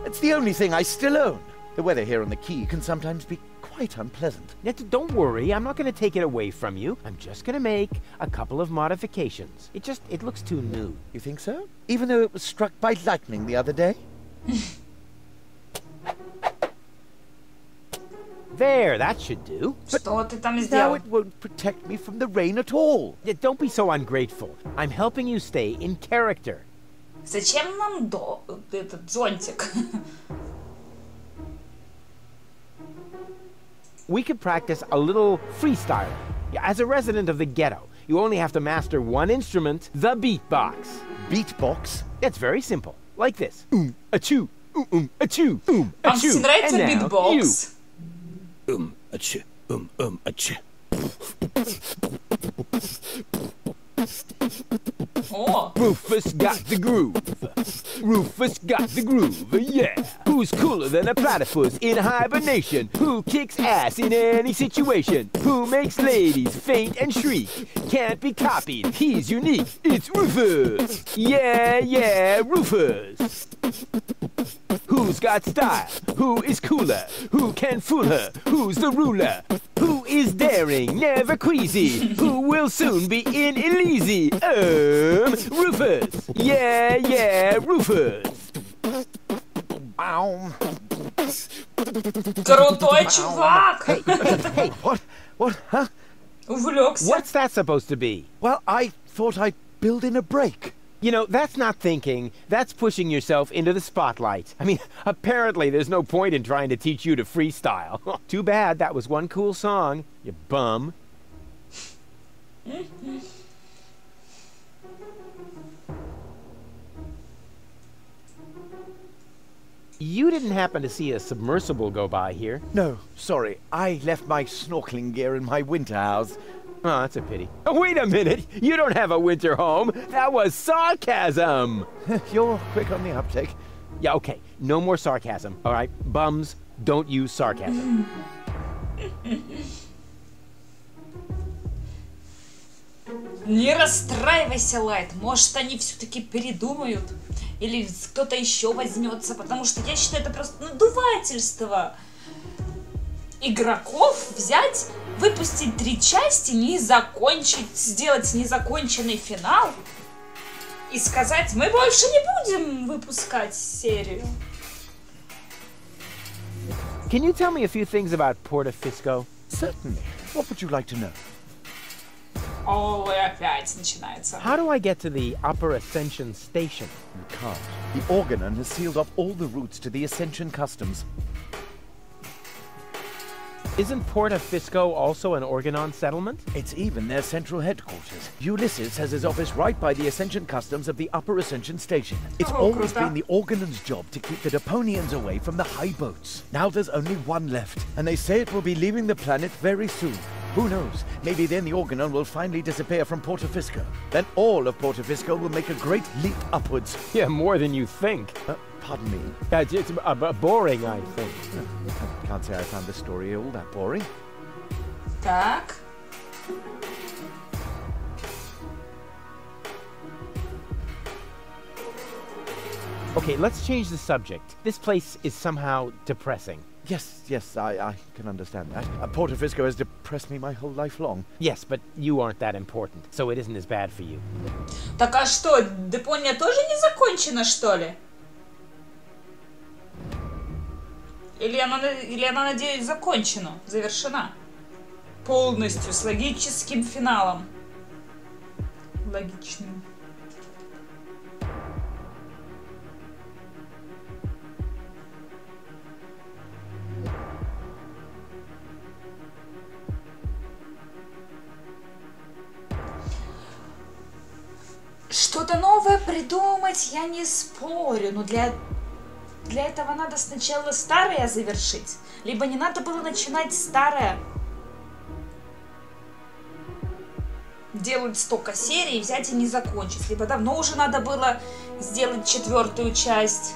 It's the only thing I still own. The weather here on the quay can sometimes be quite unpleasant. Don't worry, I'm not going to take it away from you. I'm just going to make a couple of modifications. It looks too new. You think so? Even though it was struck by lightning the other day? There, that should do. Что ты там Now сделал? it won't protect me from the rain at all. Yeah, don't be so ungrateful. I'm helping you stay in character. Зачем нам этот зонтик? We could practice a little freestyle. As a resident of the ghetto, you only have to master one instrument, the beatbox. Beatbox? It's very simple. Like this. Achoo, achoo, Вам все achoo. нравится And now битбокс? Achoo, achoo. О, Rufus got the groove. Rufus got the groove, yeah. Who's cooler than a platypus in hibernation? Who kicks ass in any situation? Who makes ladies faint and shriek? Can't be copied, he's unique. It's Rufus. Yeah, Rufus. Who's got style? Who is cooler? Who can fool her? Who's the ruler? Who is daring, never queasy? Who will soon be in Elysee? Rufus. Yeah, Rufus. крутой чувак! Hey, what, huh? Увлекся. What's that supposed to be? Well, I thought I'd build in a break. You know, that's not thinking. That's pushing yourself into the spotlight. I mean, apparently there's no point in trying to teach you to freestyle. Too bad that was one cool song, you bum. You didn't happen to see a submersible go by here? No, sorry. I left my snorkeling gear in my winter house. Oh, that's a pity. Oh, wait a minute! You don't have a winter home! That was sarcasm! You're quick on the uptake. Yeah, okay. No more sarcasm, all right? Bums, don't use sarcasm. Не расстраивайся, Лайт. Может, они все-таки передумают. Или кто-то еще возьмется. Потому что я считаю, это просто надувательство игроков взять, выпустить 3 части, не закончить, сделать незаконченный финал и сказать, мы больше не будем выпускать серию. Can you tell me a few things about Portofisco? Certainly. What would you like to know? О, и опять начинается. How do I get to the Upper Ascension Station? You can't. The Organon has sealed off all the routes to the Ascension Customs. Isn't Portofisco also an Organon settlement? It's even their central headquarters. Ulysses has his office right by the Ascension Customs of the Upper Ascension Station. It's always been the Organon's job to keep the Deponians away from the high boats. Now there's only one left, and they say it will be leaving the planet very soon. Who knows? Maybe then the Organon will finally disappear from Portofisco. Then all of Portofisco will make a great leap upwards. Yeah, more than you think. Pardon me? It's boring, I think. I can't say I found this story all that boring. Так. Okay, let's change the subject. This place is somehow depressing. Yes, I can understand that. Portofisco has depressed me my whole life long. Yes, but you aren't that important, so it isn't as bad for you. Так а что, Депония тоже не закончена, что ли? Или она, надеюсь, закончена, завершена. Полностью, с логическим финалом. Логичным. Что-то новое придумать я не спорю, но для этого надо сначала старое завершить. Либо не надо было начинать старое. Делать столько серий, взять и не закончить. Либо давно уже надо было сделать 4-ю часть.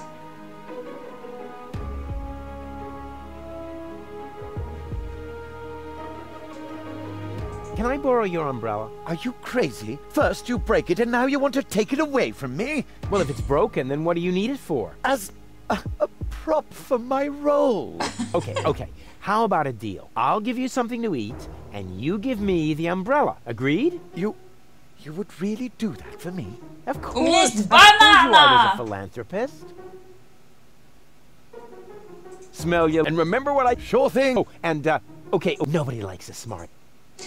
Can I borrow your umbrella? Are you crazy? First you break it and now you want to take it away from me? Well, if it's broken, then what do you need it for? As a prop for my role. Okay. How about a deal? I'll give you something to eat, and you give me the umbrella. Agreed? You would really do that for me? Of course. У меня есть Of course you are банана! as a philanthropist. Smell you, and remember what I... Sure thing. Oh, and, okay, nobody likes a smart...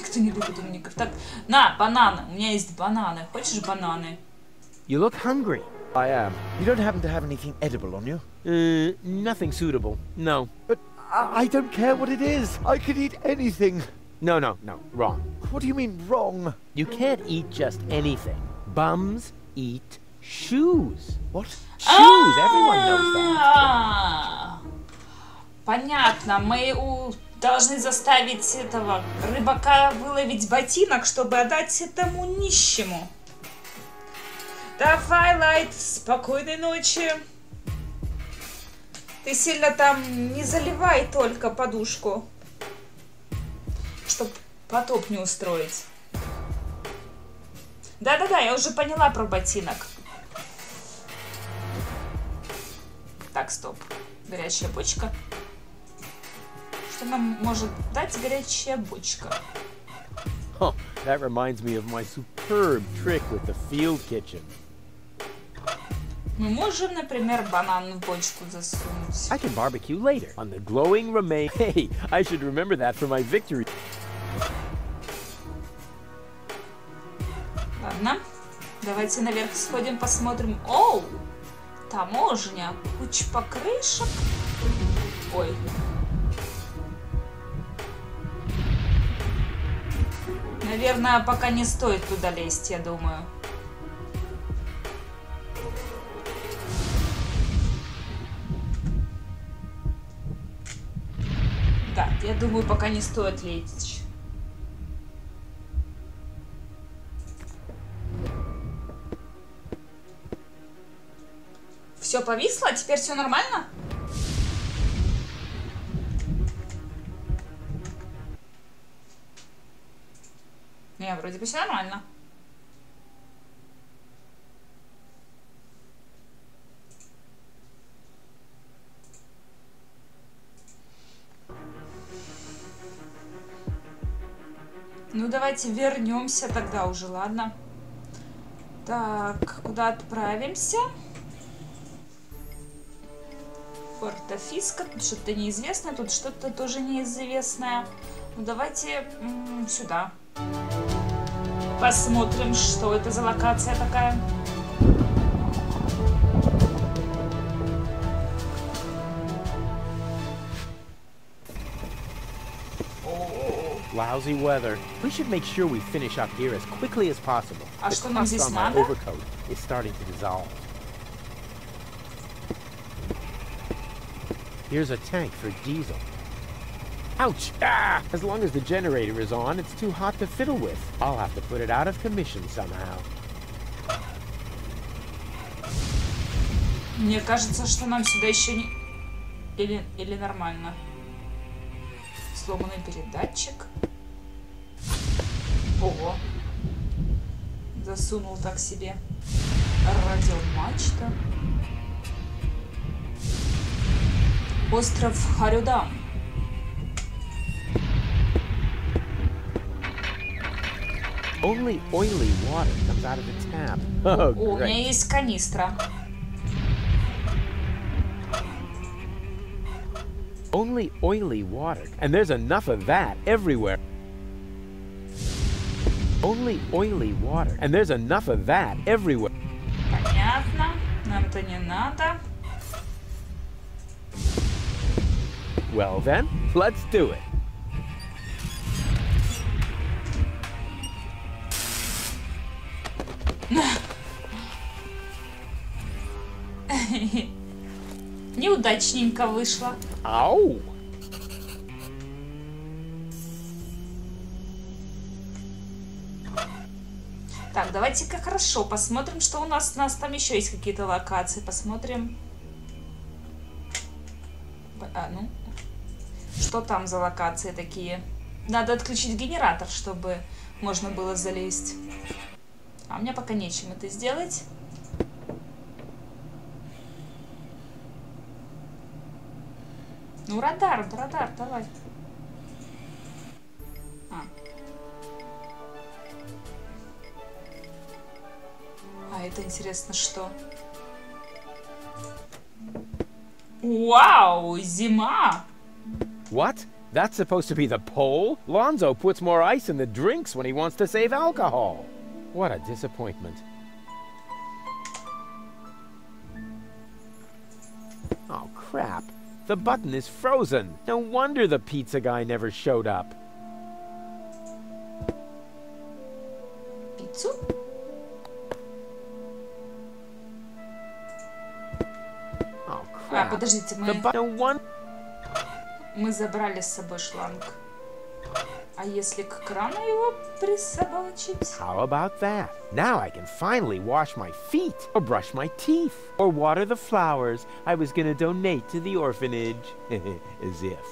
Кто не любит умников? Так, на, бананы. У меня есть бананы. Хочешь бананы? You look hungry. I am. You don't happen to have anything edible on you? Nothing suitable. No. But I don't care what it is. I could eat anything. No, wrong. What do you mean, wrong? You can't eat just anything. Bums eat shoes. What? Shoes, everyone knows that. Понятно, мы должны заставить этого рыбака выловить ботинок, чтобы отдать этому нищему. Давай, Лайт, спокойной ночи. Ты сильно там не заливай только подушку, чтоб потоп не устроить. Да-да-да, я уже поняла про ботинок. Так, стоп. Горячая бочка. Что нам может дать горячая бочка? Oh, that reminds me of my superb trick with the field kitchen. Мы можем, например, банан в бочку засунуть. I can barbecue later on the glowing remain. Hey, I should remember that for my victory. Ладно, давайте наверх сходим, посмотрим. Оу, таможня, куча покрышек. Ой. Наверное, пока не стоит туда лезть, я думаю. Да, я думаю, пока не стоит лезть. Все повисло? Теперь все нормально? Не, вроде бы все нормально. Ну, давайте вернемся тогда уже, ладно. Так, куда отправимся? Портофиска. Тут что-то неизвестное, тут что-то тоже неизвестное. Ну, давайте сюда. Посмотрим, что это за локация такая. Lousy weather. We should make sure we finish up here as quickly as possible. А что нам здесь надо? Overcoat is starting to dissolve. Here's a tank for diesel. Ouch! Ah! As long as the generator is on, it's too hot to fiddle with. I'll have to put it out of commission somehow. Мне кажется, что нам сюда еще не... Или нормально. Сломанный передатчик. Ого. Засунул так себе. Радиомачта. Остров Харюдам. Only oily water comes out of the tap. Oh, у меня есть канистра. Only oily water. And there's enough of that everywhere. Only oily water. And there's enough of that everywhere. Понятно. Нам-то не надо. Well then, let's do it. Неудачненько вышло. Ау! Так, давайте-ка хорошо посмотрим, что у нас там еще есть какие-то локации. Посмотрим. Ну, что там за локации такие? Надо отключить генератор, чтобы можно было залезть. А у меня пока нечем это сделать. Ну, радар, давай. А это интересно, что? Вау, зима! What? That's supposed to be the pole? Lonzo puts more ice in the drinks when he wants to save alcohol. What a disappointment. Oh, crap. The button is frozen. No wonder the pizza guy never showed up. Пиццу? Oh, crap. Подождите, мы забрали с собой шланг. А если к крану его присобачить? How about that? Now I can finally wash my feet, or brush my teeth, or water the flowers I was gonna donate to the orphanage. As if.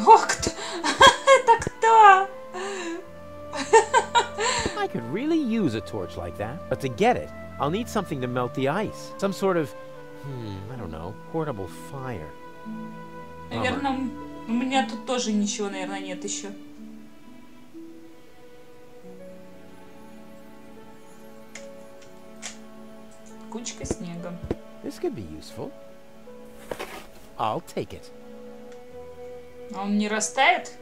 О, кто? Это кто? I could really use a torch like that, but to get it, I'll need something to melt the ice. Some sort of, I don't know, portable fire. Наверное, у меня тут тоже ничего, наверное, нет еще. Кучка снега. This could be useful. I'll take it. А он не растает?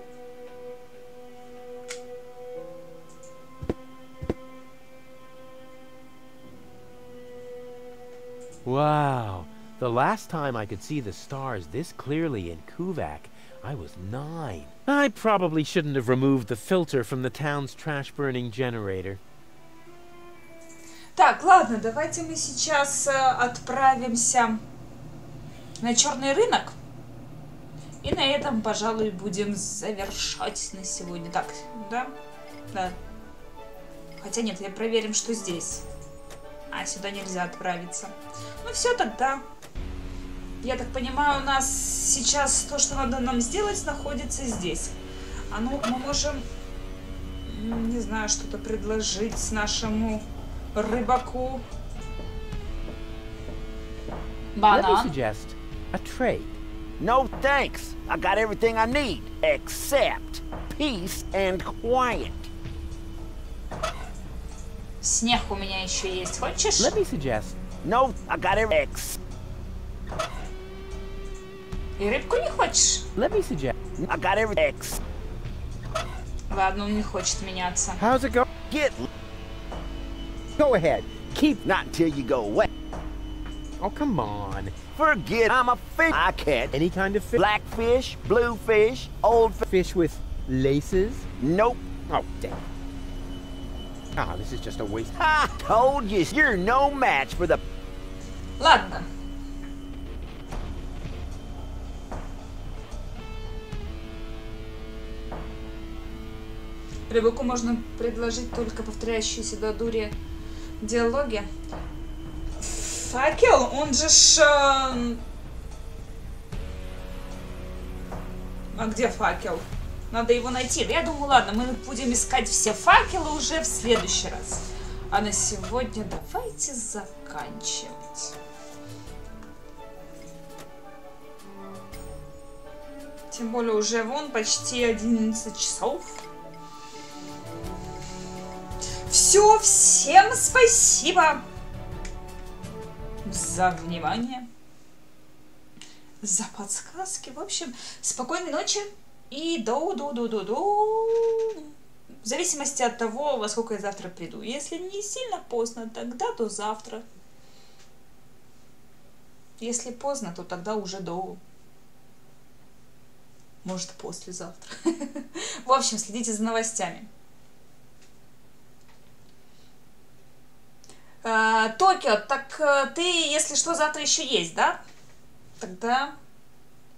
Wow. The last time I could see the stars this clearly in Kuvak, I was 9. I probably shouldn't have removed the filter from the town's trash-burning generator. Так, ладно, давайте мы сейчас отправимся на черный рынок. И на этом, пожалуй, будем завершать на сегодня. Так, да? Да. Хотя нет, проверим, что здесь. А, сюда нельзя отправиться. Ну все тогда. Я так понимаю, у нас сейчас то, что надо нам сделать, находится здесь. А ну, мы можем, не знаю, что-то предложить нашему рыбаку. Let me suggest a trade. No thanks. I got everything I need, except peace and quiet. Снег у меня еще есть. Хочешь? Let me suggest. No, I got everything. И рыбку не хочешь? Let me suggest. I got everything. Ладно, он не хочет меняться. How's it go? Get. Go ahead. Keep. Not until you go away. Oh, come on. Forget I'm a fish. I catch Any kind of fish? blackfish, bluefish, old Fish with laces? Nope. Oh, damn. Ah, this is just a waste. I told you, you're no match for the... Ладно. Рыбаку можно предложить только повторяющиеся до дури диалоги. Факел, он же А где факел? Надо его найти. Я думаю, ладно, мы будем искать все факелы уже в следующий раз. А на сегодня давайте заканчивать. Тем более уже вон почти 11 часов. Все, всем спасибо за внимание, за подсказки. В общем, спокойной ночи и до. В зависимости от того, во сколько я завтра приду. Если не сильно поздно, тогда до завтра. Если поздно, то тогда уже до. Может, послезавтра. В общем, следите за новостями. Токио, так ты, если что, завтра еще есть, да? Тогда,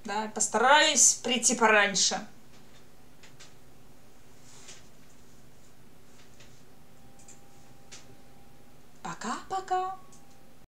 да, постараюсь прийти пораньше. Пока-пока.